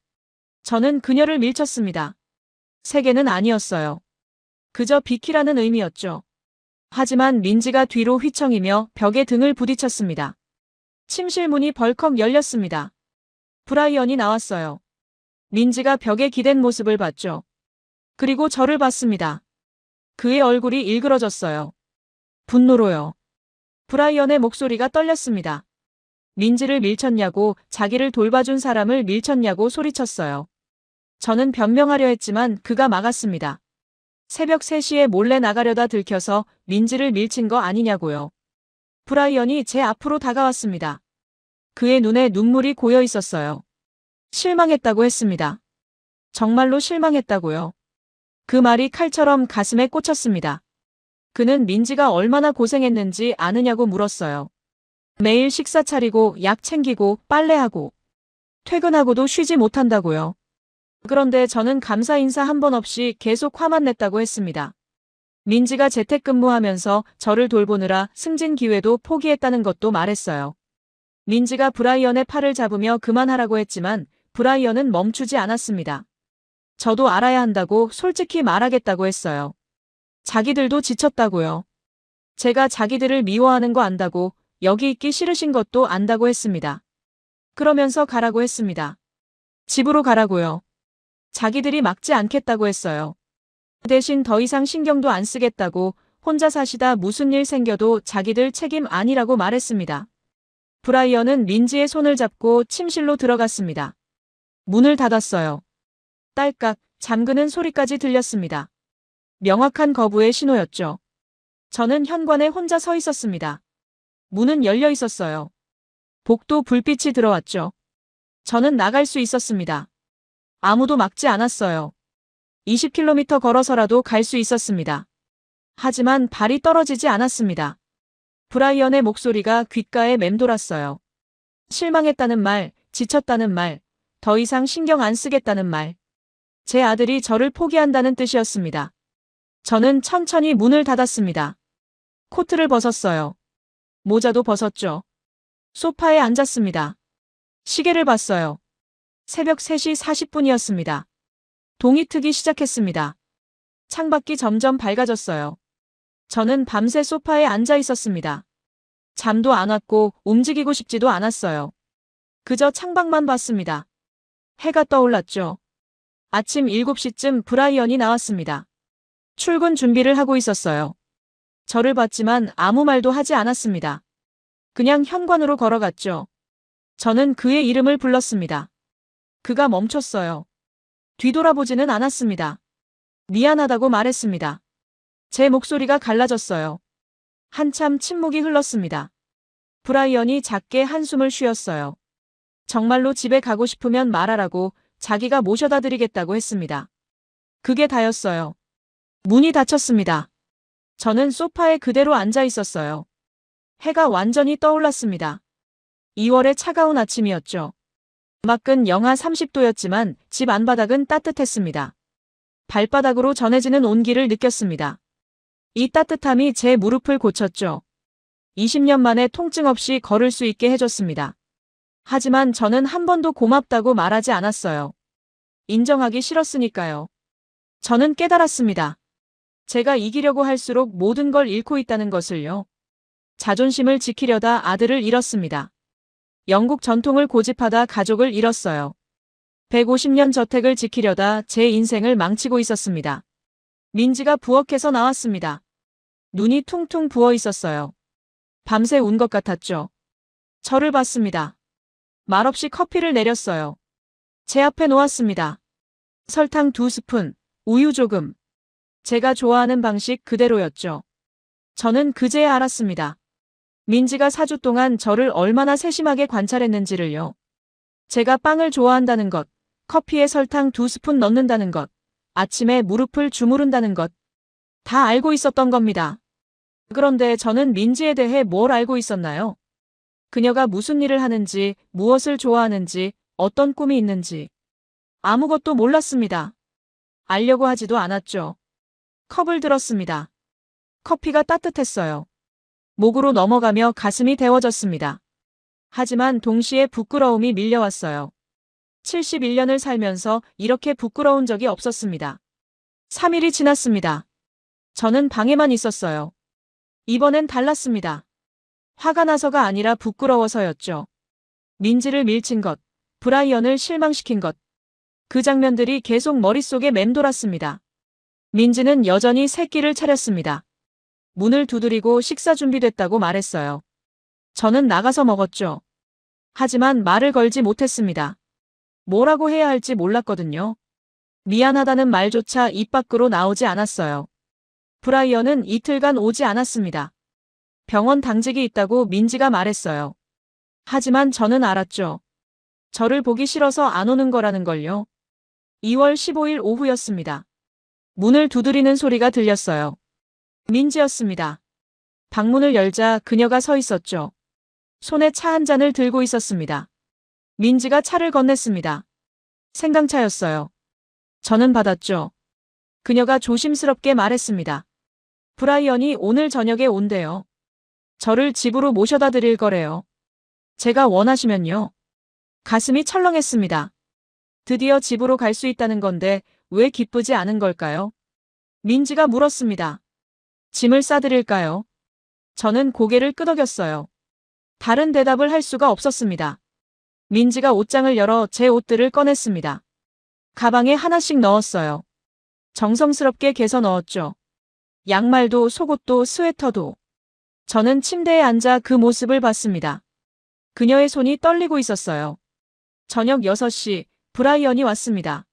저는 그녀를 밀쳤습니다. 세 개는 아니었어요. 그저 비키라는 의미였죠. 하지만 민지가 뒤로 휘청이며 벽에 등을 부딪혔습니다. 침실 문이 벌컥 열렸습니다. 브라이언이 나왔어요. 민지가 벽에 기댄 모습을 봤죠. 그리고 저를 봤습니다. 그의 얼굴이 일그러졌어요. 분노로요. 브라이언의 목소리가 떨렸습니다. 민지를 밀쳤냐고, 자기를 돌봐준 사람을 밀쳤냐고 소리쳤어요. 저는 변명하려 했지만 그가 막았습니다. 새벽 3시에 몰래 나가려다 들켜서 민지를 밀친 거 아니냐고요. 브라이언이 제 앞으로 다가왔습니다. 그의 눈에 눈물이 고여 있었어요. 실망했다고 했습니다. 정말로 실망했다고요. 그 말이 칼처럼 가슴에 꽂혔습니다. 그는 민지가 얼마나 고생했는지 아느냐고 물었어요. 매일 식사 차리고 약 챙기고 빨래하고 퇴근하고도 쉬지 못한다고요. 그런데 저는 감사 인사 한 번 없이 계속 화만 냈다고 했습니다. 민지가 재택근무하면서 저를 돌보느라 승진 기회도 포기했다는 것도 말했어요. 민지가 브라이언의 팔을 잡으며 그만하라고 했지만 브라이언은 멈추지 않았습니다. 저도 알아야 한다고 솔직히 말하겠다고 했어요. 자기들도 지쳤다고요. 제가 자기들을 미워하는 거 안다고, 여기 있기 싫으신 것도 안다고 했습니다. 그러면서 가라고 했습니다. 집으로 가라고요. 자기들이 막지 않겠다고 했어요. 대신 더 이상 신경도 안 쓰겠다고, 혼자 사시다 무슨 일 생겨도 자기들 책임 아니라고 말했습니다. 브라이언은 민지의 손을 잡고 침실로 들어갔습니다. 문을 닫았어요. 딸깍 잠그는 소리까지 들렸습니다. 명확한 거부의 신호였죠. 저는 현관에 혼자 서 있었습니다. 문은 열려 있었어요. 복도 불빛이 들어왔죠. 저는 나갈 수 있었습니다. 아무도 막지 않았어요. 20km 걸어서라도 갈 수 있었습니다. 하지만 발이 떨어지지 않았습니다. 브라이언의 목소리가 귓가에 맴돌았어요. 실망했다는 말, 지쳤다는 말, 더 이상 신경 안 쓰겠다는 말. 제 아들이 저를 포기한다는 뜻이었습니다. 저는 천천히 문을 닫았습니다. 코트를 벗었어요. 모자도 벗었죠. 소파에 앉았습니다. 시계를 봤어요. 새벽 3시 40분이었습니다. 동이 트기 시작했습니다. 창밖이 점점 밝아졌어요. 저는 밤새 소파에 앉아 있었습니다. 잠도 안 왔고 움직이고 싶지도 않았어요. 그저 창밖만 봤습니다. 해가 떠올랐죠. 아침 7시쯤 브라이언이 나왔습니다. 출근 준비를 하고 있었어요. 저를 봤지만 아무 말도 하지 않았습니다. 그냥 현관으로 걸어갔죠. 저는 그의 이름을 불렀습니다. 그가 멈췄어요. 뒤돌아보지는 않았습니다. 미안하다고 말했습니다. 제 목소리가 갈라졌어요. 한참 침묵이 흘렀습니다. 브라이언이 작게 한숨을 쉬었어요. 정말로 집에 가고 싶으면 말하라고 자기가 모셔다 드리겠다고 했습니다. 그게 다였어요. 문이 닫혔습니다. 저는 소파에 그대로 앉아 있었어요. 해가 완전히 떠올랐습니다. 2월의 차가운 아침이었죠. 밖은 영하 30도였지만 집 안바닥은 따뜻했습니다. 발바닥으로 전해지는 온기를 느꼈습니다. 이 따뜻함이 제 무릎을 고쳤죠. 20년 만에 통증 없이 걸을 수 있게 해줬습니다. 하지만 저는 한 번도 고맙다고 말하지 않았어요. 인정하기 싫었으니까요. 저는 깨달았습니다. 제가 이기려고 할수록 모든 걸 잃고 있다는 것을요. 자존심을 지키려다 아들을 잃었습니다. 영국 전통을 고집하다 가족을 잃었어요. 150년 저택을 지키려다 제 인생을 망치고 있었습니다. 민지가 부엌에서 나왔습니다. 눈이 퉁퉁 부어 있었어요. 밤새 운 것 같았죠. 저를 봤습니다. 말없이 커피를 내렸어요. 제 앞에 놓았습니다. 설탕 2스푼, 우유 조금. 제가 좋아하는 방식 그대로였죠. 저는 그제야 알았습니다. 민지가 4주 동안 저를 얼마나 세심하게 관찰했는지를요. 제가 빵을 좋아한다는 것, 커피에 설탕 2스푼 넣는다는 것, 아침에 무릎을 주무른다는 것, 다 알고 있었던 겁니다. 그런데 저는 민지에 대해 뭘 알고 있었나요? 그녀가 무슨 일을 하는지, 무엇을 좋아하는지, 어떤 꿈이 있는지. 아무것도 몰랐습니다. 알려고 하지도 않았죠. 컵을 들었습니다. 커피가 따뜻했어요. 목으로 넘어가며 가슴이 데워졌습니다. 하지만 동시에 부끄러움이 밀려왔어요. 71년을 살면서 이렇게 부끄러운 적이 없었습니다. 3일이 지났습니다. 저는 방에만 있었어요. 이번엔 달랐습니다. 화가 나서가 아니라 부끄러워서였죠. 민지를 밀친 것, 브라이언을 실망시킨 것. 그 장면들이 계속 머릿속에 맴돌았습니다. 민지는 여전히 새끼를 차렸습니다. 문을 두드리고 식사 준비됐다고 말했어요. 저는 나가서 먹었죠. 하지만 말을 걸지 못했습니다. 뭐라고 해야 할지 몰랐거든요. 미안하다는 말조차 입 밖으로 나오지 않았어요. 브라이언은 이틀간 오지 않았습니다. 병원 당직이 있다고 민지가 말했어요. 하지만 저는 알았죠. 저를 보기 싫어서 안 오는 거라는 걸요. 2월 15일 오후였습니다. 문을 두드리는 소리가 들렸어요. 민지였습니다. 방문을 열자 그녀가 서 있었죠. 손에 차 한 잔을 들고 있었습니다. 민지가 차를 건넸습니다. 생강차였어요. 저는 받았죠. 그녀가 조심스럽게 말했습니다. 브라이언이 오늘 저녁에 온대요. 저를 집으로 모셔다 드릴 거래요. 제가 원하시면요. 가슴이 철렁했습니다. 드디어 집으로 갈 수 있다는 건데 왜 기쁘지 않은 걸까요? 민지가 물었습니다. 짐을 싸드릴까요? 저는 고개를 끄덕였어요. 다른 대답을 할 수가 없었습니다. 민지가 옷장을 열어 제 옷들을 꺼냈습니다. 가방에 하나씩 넣었어요. 정성스럽게 개서 넣었죠. 양말도 속옷도 스웨터도. 저는 침대에 앉아 그 모습을 봤습니다. 그녀의 손이 떨리고 있었어요. 저녁 6시 브라이언이 왔습니다.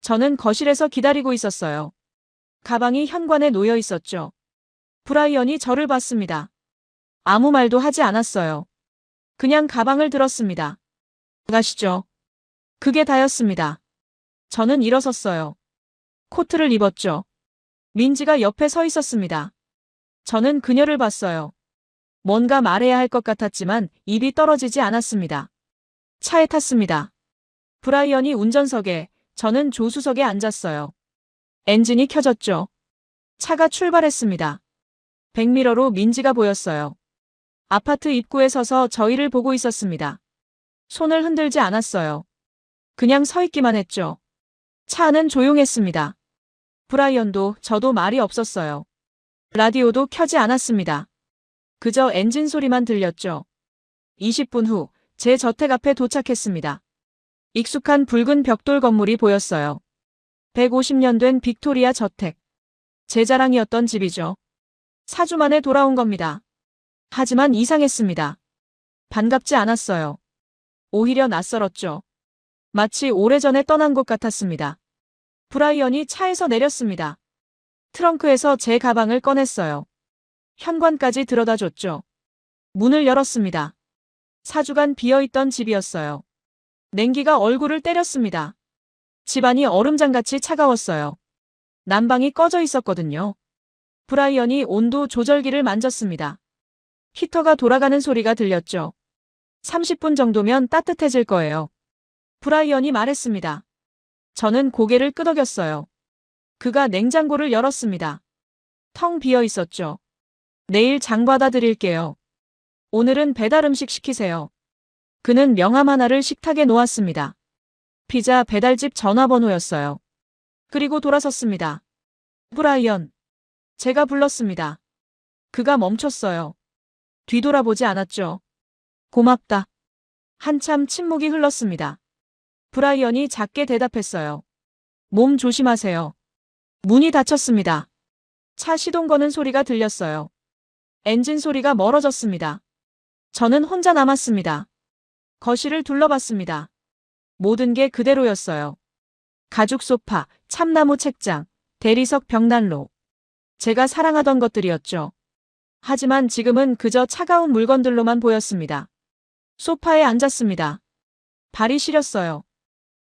저는 거실에서 기다리고 있었어요. 가방이 현관에 놓여 있었죠. 브라이언이 저를 봤습니다. 아무 말도 하지 않았어요. 그냥 가방을 들었습니다. 가시죠. 그게 다였습니다. 저는 일어섰어요. 코트를 입었죠. 민지가 옆에 서 있었습니다. 저는 그녀를 봤어요. 뭔가 말해야 할 것 같았지만 입이 떨어지지 않았습니다. 차에 탔습니다. 브라이언이 운전석에, 저는 조수석에 앉았어요. 엔진이 켜졌죠. 차가 출발했습니다. 백미러로 민지가 보였어요. 아파트 입구에 서서 저희를 보고 있었습니다. 손을 흔들지 않았어요. 그냥 서 있기만 했죠. 차 안은 조용했습니다. 브라이언도 저도 말이 없었어요. 라디오도 켜지 않았습니다. 그저 엔진 소리만 들렸죠. 20분 후 제 저택 앞에 도착했습니다. 익숙한 붉은 벽돌 건물이 보였어요. 150년 된 빅토리아 저택. 제 자랑이었던 집이죠. 4주 만에 돌아온 겁니다. 하지만 이상했습니다. 반갑지 않았어요. 오히려 낯설었죠. 마치 오래전에 떠난 곳 같았습니다. 브라이언이 차에서 내렸습니다. 트렁크에서 제 가방을 꺼냈어요. 현관까지 들여다 줬죠. 문을 열었습니다. 4주간 비어있던 집이었어요. 냉기가 얼굴을 때렸습니다. 집안이 얼음장같이 차가웠어요. 난방이 꺼져 있었거든요. 브라이언이 온도 조절기를 만졌습니다. 히터가 돌아가는 소리가 들렸죠. 30분 정도면 따뜻해질 거예요. 브라이언이 말했습니다. 저는 고개를 끄덕였어요. 그가 냉장고를 열었습니다. 텅 비어 있었죠. 내일 장 받아 드릴게요. 오늘은 배달 음식 시키세요. 그는 명함 하나를 식탁에 놓았습니다. 피자 배달집 전화번호였어요. 그리고 돌아섰습니다. 브라이언. 제가 불렀습니다. 그가 멈췄어요. 뒤돌아보지 않았죠. 고맙다. 한참 침묵이 흘렀습니다. 브라이언이 작게 대답했어요. 몸 조심하세요. 문이 닫혔습니다. 차 시동 거는 소리가 들렸어요. 엔진 소리가 멀어졌습니다. 저는 혼자 남았습니다. 거실을 둘러봤습니다. 모든 게 그대로였어요. 가죽 소파, 참나무 책장, 대리석 벽난로. 제가 사랑하던 것들이었죠. 하지만 지금은 그저 차가운 물건들로만 보였습니다. 소파에 앉았습니다. 발이 시렸어요.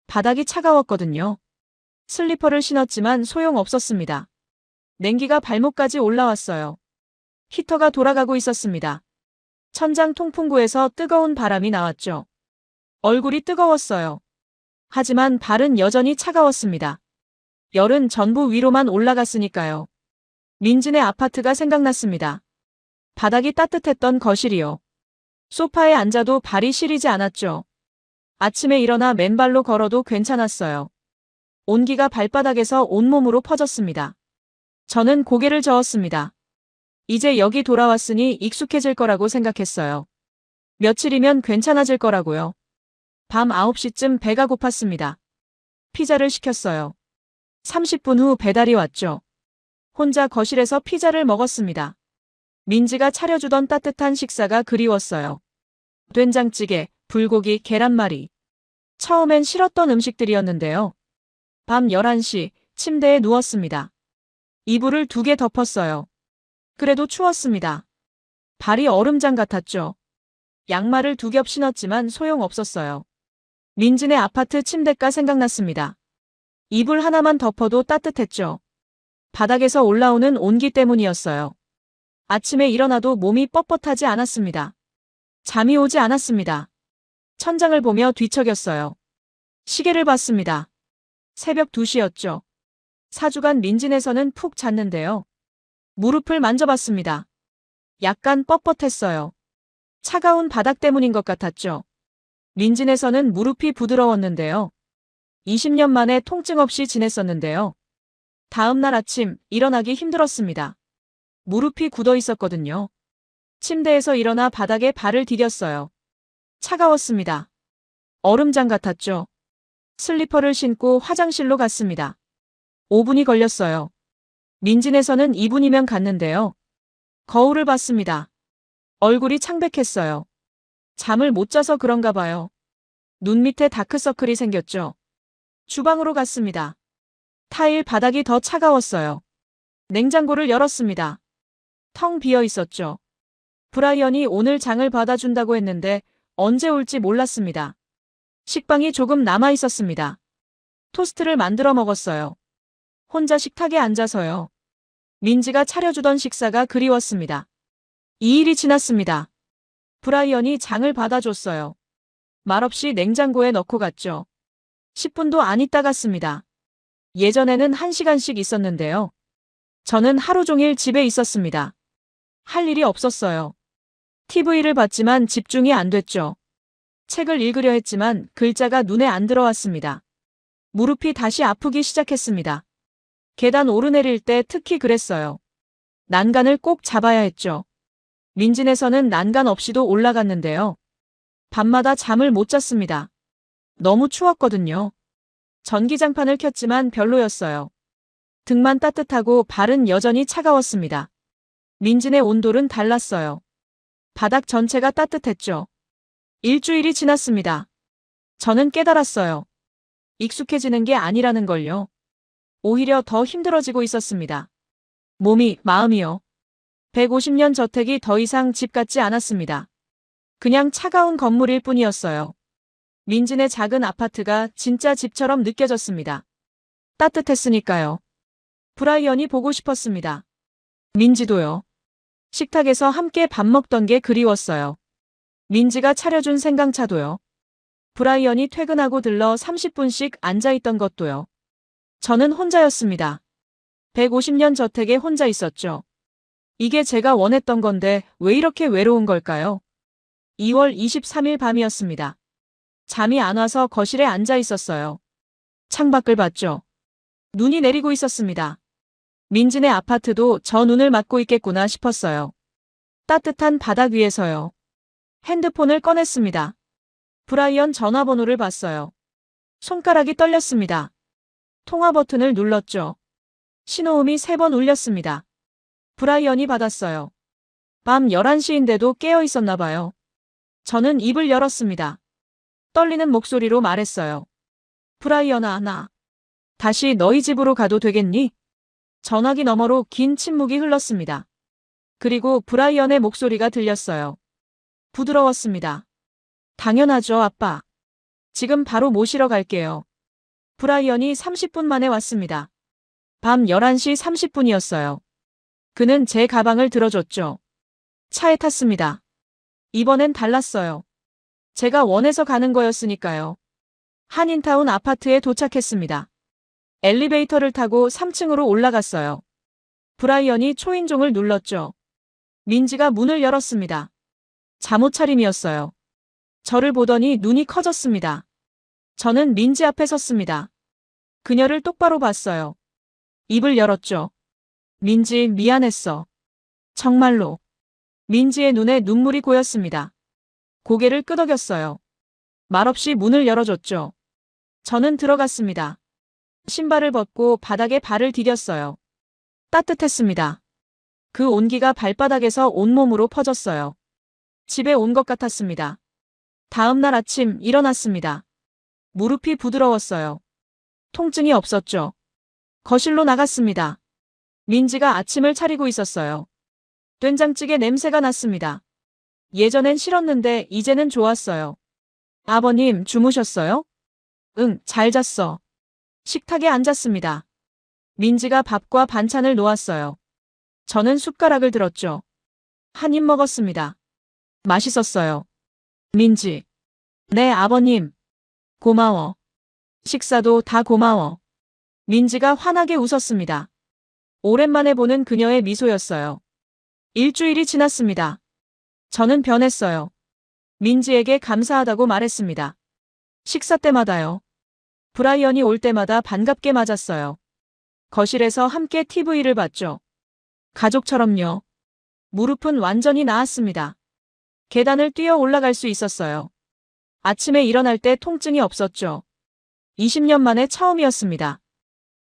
바닥이 차가웠거든요. 슬리퍼를 신었지만 소용없었습니다. 냉기가 발목까지 올라왔어요. 히터가 돌아가고 있었습니다. 천장 통풍구에서 뜨거운 바람이 나왔죠. 얼굴이 뜨거웠어요. 하지만 발은 여전히 차가웠습니다. 열은 전부 위로만 올라갔으니까요. 민진의 아파트가 생각났습니다. 바닥이 따뜻했던 거실이요. 소파에 앉아도 발이 시리지 않았죠. 아침에 일어나 맨발로 걸어도 괜찮았어요. 온기가 발바닥에서 온몸으로 퍼졌습니다. 저는 고개를 저었습니다. 이제 여기 돌아왔으니 익숙해질 거라고 생각했어요. 며칠이면 괜찮아질 거라고요. 밤 9시쯤 배가 고팠습니다. 피자를 시켰어요. 30분 후 배달이 왔죠. 혼자 거실에서 피자를 먹었습니다. 민지가 차려주던 따뜻한 식사가 그리웠어요. 된장찌개, 불고기, 계란말이. 처음엔 싫었던 음식들이었는데요. 밤 11시 침대에 누웠습니다. 이불을 2개 덮었어요. 그래도 추웠습니다. 발이 얼음장 같았죠. 양말을 2겹 신었지만 소용없었어요. 민진의 아파트 침대가 생각났습니다. 이불 하나만 덮어도 따뜻했죠. 바닥에서 올라오는 온기 때문이었어요. 아침에 일어나도 몸이 뻣뻣하지 않았습니다. 잠이 오지 않았습니다. 천장을 보며 뒤척였어요. 시계를 봤습니다. 새벽 2시였죠. 4주간 민진에서는 푹 잤는데요. 무릎을 만져봤습니다. 약간 뻣뻣했어요. 차가운 바닥 때문인 것 같았죠. 민진에서는 무릎이 부드러웠는데요. 20년 만에 통증 없이 지냈었는데요. 다음 날 아침 일어나기 힘들었습니다. 무릎이 굳어 있었거든요. 침대에서 일어나 바닥에 발을 디뎠어요. 차가웠습니다. 얼음장 같았죠. 슬리퍼를 신고 화장실로 갔습니다. 5분이 걸렸어요. 민진에서는 2분이면 갔는데요. 거울을 봤습니다. 얼굴이 창백했어요. 잠을 못 자서 그런가 봐요. 눈 밑에 다크서클이 생겼죠. 주방으로 갔습니다. 타일 바닥이 더 차가웠어요. 냉장고를 열었습니다. 텅 비어 있었죠. 브라이언이 오늘 장을 받아준다고 했는데 언제 올지 몰랐습니다. 식빵이 조금 남아 있었습니다. 토스트를 만들어 먹었어요. 혼자 식탁에 앉아서요. 민지가 차려주던 식사가 그리웠습니다. 2일이 지났습니다. 브라이언이 장을 받아줬어요. 말없이 냉장고에 넣고 갔죠. 10분도 안 있다 갔습니다. 예전에는 1시간씩 있었는데요. 저는 하루 종일 집에 있었습니다. 할 일이 없었어요. TV를 봤지만 집중이 안 됐죠. 책을 읽으려 했지만 글자가 눈에 안 들어왔습니다. 무릎이 다시 아프기 시작했습니다. 계단 오르내릴 때 특히 그랬어요. 난간을 꼭 잡아야 했죠. 민진에서는 난간 없이도 올라갔는데요. 밤마다 잠을 못 잤습니다. 너무 추웠거든요. 전기장판을 켰지만 별로였어요. 등만 따뜻하고 발은 여전히 차가웠습니다. 민진의 온돌은 달랐어요. 바닥 전체가 따뜻했죠. 일주일이 지났습니다. 저는 깨달았어요. 익숙해지는 게 아니라는 걸요. 오히려 더 힘들어지고 있었습니다. 몸이, 마음이요. 150년 저택이 더 이상 집 같지 않았습니다. 그냥 차가운 건물일 뿐이었어요. 민진의 작은 아파트가 진짜 집처럼 느껴졌습니다. 따뜻했으니까요. 브라이언이 보고 싶었습니다. 민지도요. 식탁에서 함께 밥 먹던 게 그리웠어요. 민지가 차려준 생강차도요. 브라이언이 퇴근하고 들러 30분씩 앉아있던 것도요. 저는 혼자였습니다. 150년 저택에 혼자 있었죠. 이게 제가 원했던 건데 왜 이렇게 외로운 걸까요? 2월 23일 밤이었습니다. 잠이 안 와서 거실에 앉아 있었어요. 창밖을 봤죠. 눈이 내리고 있었습니다. 민진의 아파트도 저 눈을 맞고 있겠구나 싶었어요. 따뜻한 바닥 위에서요. 핸드폰을 꺼냈습니다. 브라이언 전화번호를 봤어요. 손가락이 떨렸습니다. 통화 버튼을 눌렀죠. 신호음이 3번 울렸습니다. 브라이언이 받았어요. 밤 11시인데도 깨어 있었나 봐요. 저는 입을 열었습니다. 떨리는 목소리로 말했어요. 브라이언아, 나 다시 너희 집으로 가도 되겠니? 전화기 너머로 긴 침묵이 흘렀습니다. 그리고 브라이언의 목소리가 들렸어요. 부드러웠습니다. 당연하죠, 아빠. 지금 바로 모시러 갈게요. 브라이언이 30분 만에 왔습니다. 밤 11시 30분이었어요. 그는 제 가방을 들어줬죠. 차에 탔습니다. 이번엔 달랐어요. 제가 원해서 가는 거였으니까요. 한인타운 아파트에 도착했습니다. 엘리베이터를 타고 3층으로 올라갔어요. 브라이언이 초인종을 눌렀죠. 민지가 문을 열었습니다. 잠옷 차림이었어요. 저를 보더니 눈이 커졌습니다. 저는 민지 앞에 섰습니다. 그녀를 똑바로 봤어요. 입을 열었죠. 민지, 미안했어. 정말로. 민지의 눈에 눈물이 고였습니다. 고개를 끄덕였어요. 말없이 문을 열어줬죠. 저는 들어갔습니다. 신발을 벗고 바닥에 발을 디뎠어요. 따뜻했습니다. 그 온기가 발바닥에서 온몸으로 퍼졌어요. 집에 온 것 같았습니다. 다음 날 아침 일어났습니다. 무릎이 부드러웠어요. 통증이 없었죠. 거실로 나갔습니다. 민지가 아침을 차리고 있었어요. 된장찌개 냄새가 났습니다. 예전엔 싫었는데 이제는 좋았어요. 아버님, 주무셨어요? 응, 잘 잤어. 식탁에 앉았습니다. 민지가 밥과 반찬을 놓았어요. 저는 숟가락을 들었죠. 한 입 먹었습니다. 맛있었어요. 민지. 네, 아버님. 고마워. 식사도 다 고마워. 민지가 환하게 웃었습니다. 오랜만에 보는 그녀의 미소였어요. 일주일이 지났습니다. 저는 변했어요. 민지에게 감사하다고 말했습니다. 식사 때마다요. 브라이언이 올 때마다 반갑게 맞았어요. 거실에서 함께 TV를 봤죠. 가족처럼요. 무릎은 완전히 나았습니다. 계단을 뛰어 올라갈 수 있었어요. 아침에 일어날 때 통증이 없었죠. 20년 만에 처음이었습니다.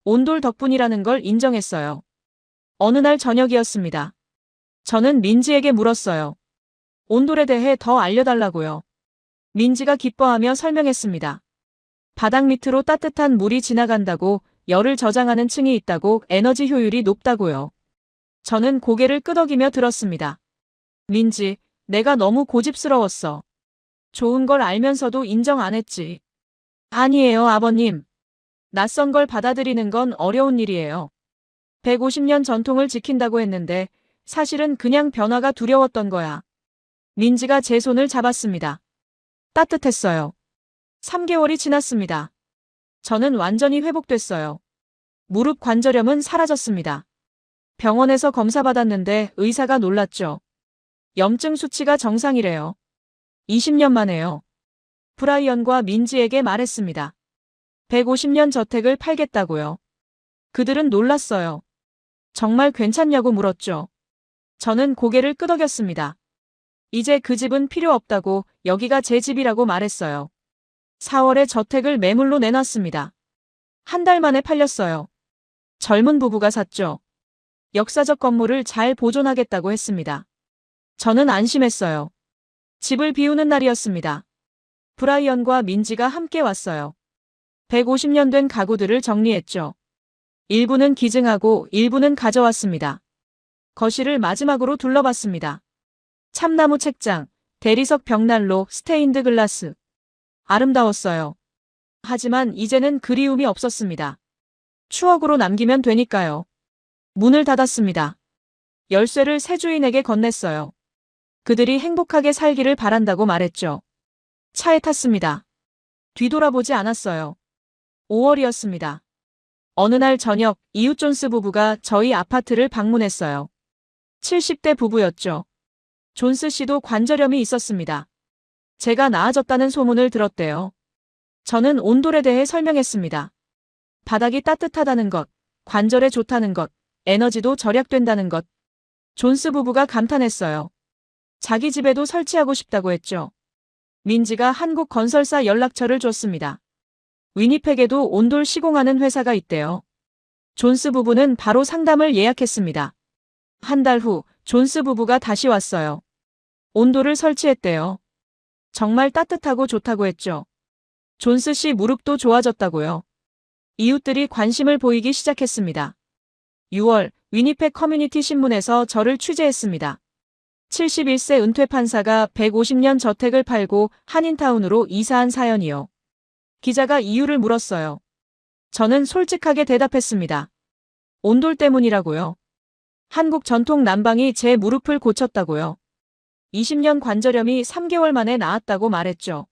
온돌 덕분이라는 걸 인정했어요. 어느 날 저녁이었습니다. 저는 민지에게 물었어요. 온돌에 대해 더 알려달라고요. 민지가 기뻐하며 설명했습니다. 바닥 밑으로 따뜻한 물이 지나간다고, 열을 저장하는 층이 있다고, 에너지 효율이 높다고요. 저는 고개를 끄덕이며 들었습니다. 민지, 내가 너무 고집스러웠어. 좋은 걸 알면서도 인정 안 했지. 아니에요, 아버님. 낯선 걸 받아들이는 건 어려운 일이에요. 150년 전통을 지킨다고 했는데 사실은 그냥 변화가 두려웠던 거야. 민지가 제 손을 잡았습니다. 따뜻했어요. 3개월이 지났습니다. 저는 완전히 회복됐어요. 무릎 관절염은 사라졌습니다. 병원에서 검사받았는데 의사가 놀랐죠. 염증 수치가 정상이래요. 20년 만에요. 브라이언과 민지에게 말했습니다. 150년 저택을 팔겠다고요. 그들은 놀랐어요. 정말 괜찮냐고 물었죠. 저는 고개를 끄덕였습니다. 이제 그 집은 필요 없다고, 여기가 제 집이라고 말했어요. 4월에 저택을 매물로 내놨습니다. 한 달 만에 팔렸어요. 젊은 부부가 샀죠. 역사적 건물을 잘 보존하겠다고 했습니다. 저는 안심했어요. 집을 비우는 날이었습니다. 브라이언과 민지가 함께 왔어요. 150년 된 가구들을 정리했죠. 일부는 기증하고 일부는 가져왔습니다. 거실을 마지막으로 둘러봤습니다. 참나무 책장, 대리석 벽난로, 스테인드 글라스. 아름다웠어요. 하지만 이제는 그리움이 없었습니다. 추억으로 남기면 되니까요. 문을 닫았습니다. 열쇠를 새 주인에게 건넸어요. 그들이 행복하게 살기를 바란다고 말했죠. 차에 탔습니다. 뒤돌아보지 않았어요. 5월이었습니다. 어느 날 저녁, 이웃 존스 부부가 저희 아파트를 방문했어요. 70대 부부였죠. 존스 씨도 관절염이 있었습니다. 제가 나아졌다는 소문을 들었대요. 저는 온돌에 대해 설명했습니다. 바닥이 따뜻하다는 것, 관절에 좋다는 것, 에너지도 절약된다는 것. 존스 부부가 감탄했어요. 자기 집에도 설치하고 싶다고 했죠. 민지가 한국 건설사 연락처를 줬습니다. 위니펙에도 온돌 시공하는 회사가 있대요. 존스 부부는 바로 상담을 예약했습니다. 한 달 후 존스 부부가 다시 왔어요. 온돌을 설치했대요. 정말 따뜻하고 좋다고 했죠. 존스 씨 무릎도 좋아졌다고요. 이웃들이 관심을 보이기 시작했습니다. 6월 위니펙 커뮤니티 신문에서 저를 취재했습니다. 71세 은퇴 판사가 150년 저택을 팔고 한인타운으로 이사한 사연이요. 기자가 이유를 물었어요. 저는 솔직하게 대답했습니다. 온돌 때문이라고요. 한국 전통 난방이 제 무릎을 고쳤다고요. 20년 관절염이 3개월 만에 나았다고 말했죠.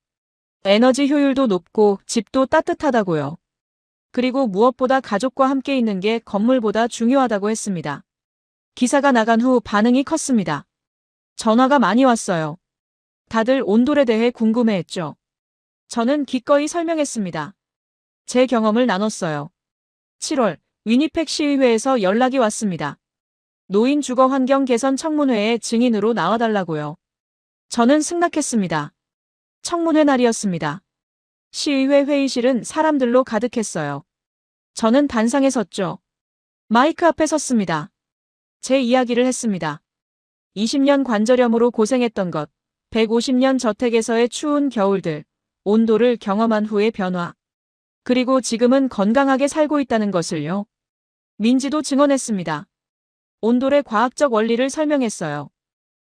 에너지 효율도 높고 집도 따뜻하다고요. 그리고 무엇보다 가족과 함께 있는 게 건물보다 중요하다고 했습니다. 기사가 나간 후 반응이 컸습니다. 전화가 많이 왔어요. 다들 온돌에 대해 궁금해했죠. 저는 기꺼이 설명했습니다. 제 경험을 나눴어요. 7월 위니펙 시의회에서 연락이 왔습니다. 노인 주거 환경 개선 청문회에 증인으로 나와달라고요. 저는 승낙했습니다. 청문회 날이었습니다. 시의회 회의실은 사람들로 가득했어요. 저는 단상에 섰죠. 마이크 앞에 섰습니다. 제 이야기를 했습니다. 20년 관절염으로 고생했던 것, 150년 저택에서의 추운 겨울들, 온도를 경험한 후의 변화. 그리고 지금은 건강하게 살고 있다는 것을요. 민지도 증언했습니다. 온돌의 과학적 원리를 설명했어요.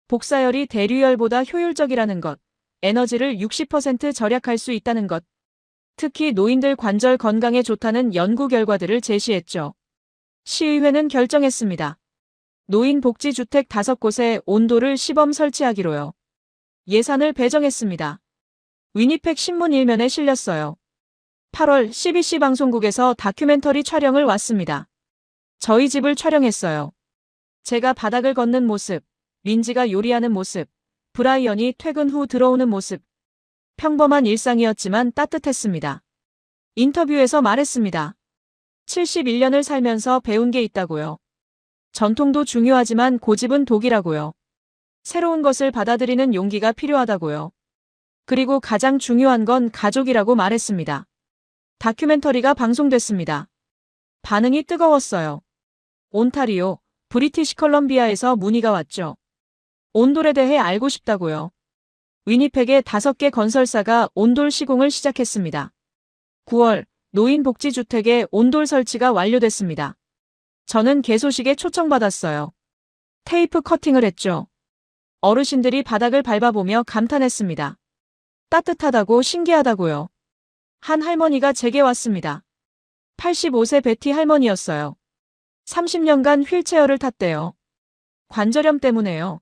복사열이 대류열보다 효율적이라는 것, 에너지를 60% 절약할 수 있다는 것, 특히 노인들 관절 건강에 좋다는 연구 결과들을 제시했죠. 시의회는 결정했습니다. 노인복지주택 5곳에 온돌을 시범 설치하기로요. 예산을 배정했습니다. 위니펙 신문 1면에 실렸어요. 8월 CBC 방송국에서 다큐멘터리 촬영을 왔습니다. 저희 집을 촬영했어요. 제가 바닥을 걷는 모습, 민지가 요리하는 모습, 브라이언이 퇴근 후 들어오는 모습. 평범한 일상이었지만 따뜻했습니다. 인터뷰에서 말했습니다. 71년을 살면서 배운 게 있다고요. 전통도 중요하지만 고집은 독이라고요. 새로운 것을 받아들이는 용기가 필요하다고요. 그리고 가장 중요한 건 가족이라고 말했습니다. 다큐멘터리가 방송됐습니다. 반응이 뜨거웠어요. 온타리오, 브리티시 컬럼비아에서 문의가 왔죠. 온돌에 대해 알고 싶다고요. 위니펙의 5개 건설사가 온돌 시공을 시작했습니다. 9월 노인복지주택에 온돌 설치가 완료됐습니다. 저는 개소식에 초청받았어요. 테이프 커팅을 했죠. 어르신들이 바닥을 밟아보며 감탄했습니다. 따뜻하다고 신기하다고요. 한 할머니가 제게 왔습니다. 85세 베티 할머니였어요. 30년간 휠체어를 탔대요. 관절염 때문에요.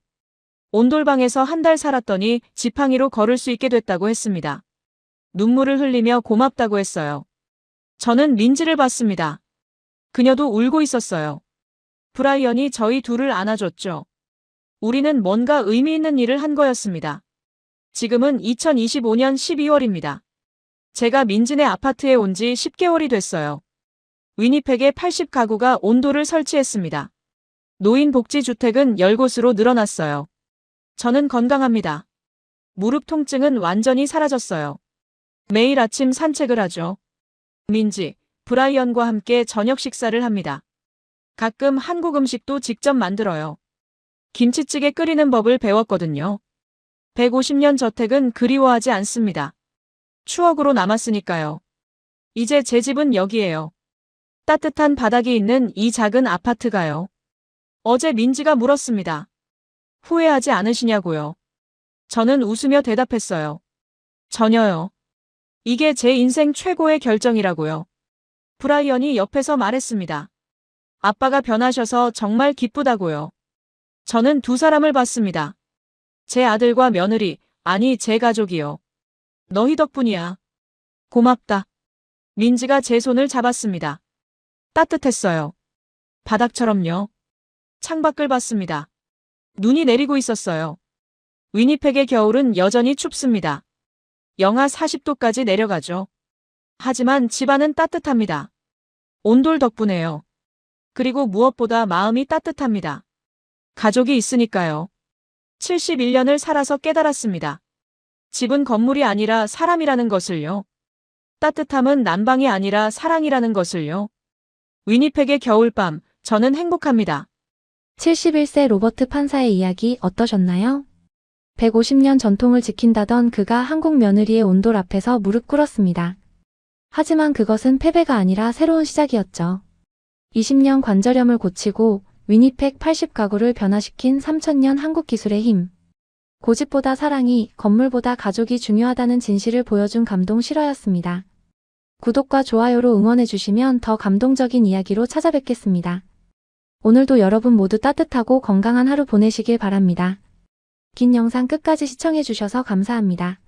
온돌방에서 한 달 살았더니 지팡이로 걸을 수 있게 됐다고 했습니다. 눈물을 흘리며 고맙다고 했어요. 저는 민지를 봤습니다. 그녀도 울고 있었어요. 브라이언이 저희 둘을 안아줬죠. 우리는 뭔가 의미 있는 일을 한 거였습니다. 지금은 2025년 12월입니다. 제가 민지네 아파트에 온 지 10개월이 됐어요. 위니펙에 80가구가 온돌을 설치했습니다. 노인복지주택은 10곳으로 늘어났어요. 저는 건강합니다. 무릎 통증은 완전히 사라졌어요. 매일 아침 산책을 하죠. 민지, 브라이언과 함께 저녁 식사를 합니다. 가끔 한국 음식도 직접 만들어요. 김치찌개 끓이는 법을 배웠거든요. 150년 저택은 그리워하지 않습니다. 추억으로 남았으니까요. 이제 제 집은 여기예요. 따뜻한 바닥이 있는 이 작은 아파트가요. 어제 민지가 물었습니다. 후회하지 않으시냐고요. 저는 웃으며 대답했어요. 전혀요. 이게 제 인생 최고의 결정이라고요. 브라이언이 옆에서 말했습니다. 아빠가 변하셔서 정말 기쁘다고요. 저는 두 사람을 봤습니다. 제 아들과 며느리, 아니 제 가족이요. 너희 덕분이야. 고맙다. 민지가 제 손을 잡았습니다. 따뜻했어요. 바닥처럼요. 창밖을 봤습니다. 눈이 내리고 있었어요. 위니펙의 겨울은 여전히 춥습니다. 영하 40도까지 내려가죠. 하지만 집안은 따뜻합니다. 온돌 덕분에요. 그리고 무엇보다 마음이 따뜻합니다. 가족이 있으니까요. 71년을 살아서 깨달았습니다. 집은 건물이 아니라 사람이라는 것을요. 따뜻함은 난방이 아니라 사랑이라는 것을요. 위니펙의 겨울밤, 저는 행복합니다. 71세 로버트 판사의 이야기 어떠셨나요? 150년 전통을 지킨다던 그가 한국 며느리의 온돌 앞에서 무릎 꿇었습니다. 하지만 그것은 패배가 아니라 새로운 시작이었죠. 20년 관절염을 고치고 위니펙 80가구를 변화시킨 3000년 한국 기술의 힘. 고집보다 사랑이, 건물보다 가족이 중요하다는 진실을 보여준 감동 실화였습니다. 구독과 좋아요로 응원해주시면 더 감동적인 이야기로 찾아뵙겠습니다. 오늘도 여러분 모두 따뜻하고 건강한 하루 보내시길 바랍니다. 긴 영상 끝까지 시청해주셔서 감사합니다.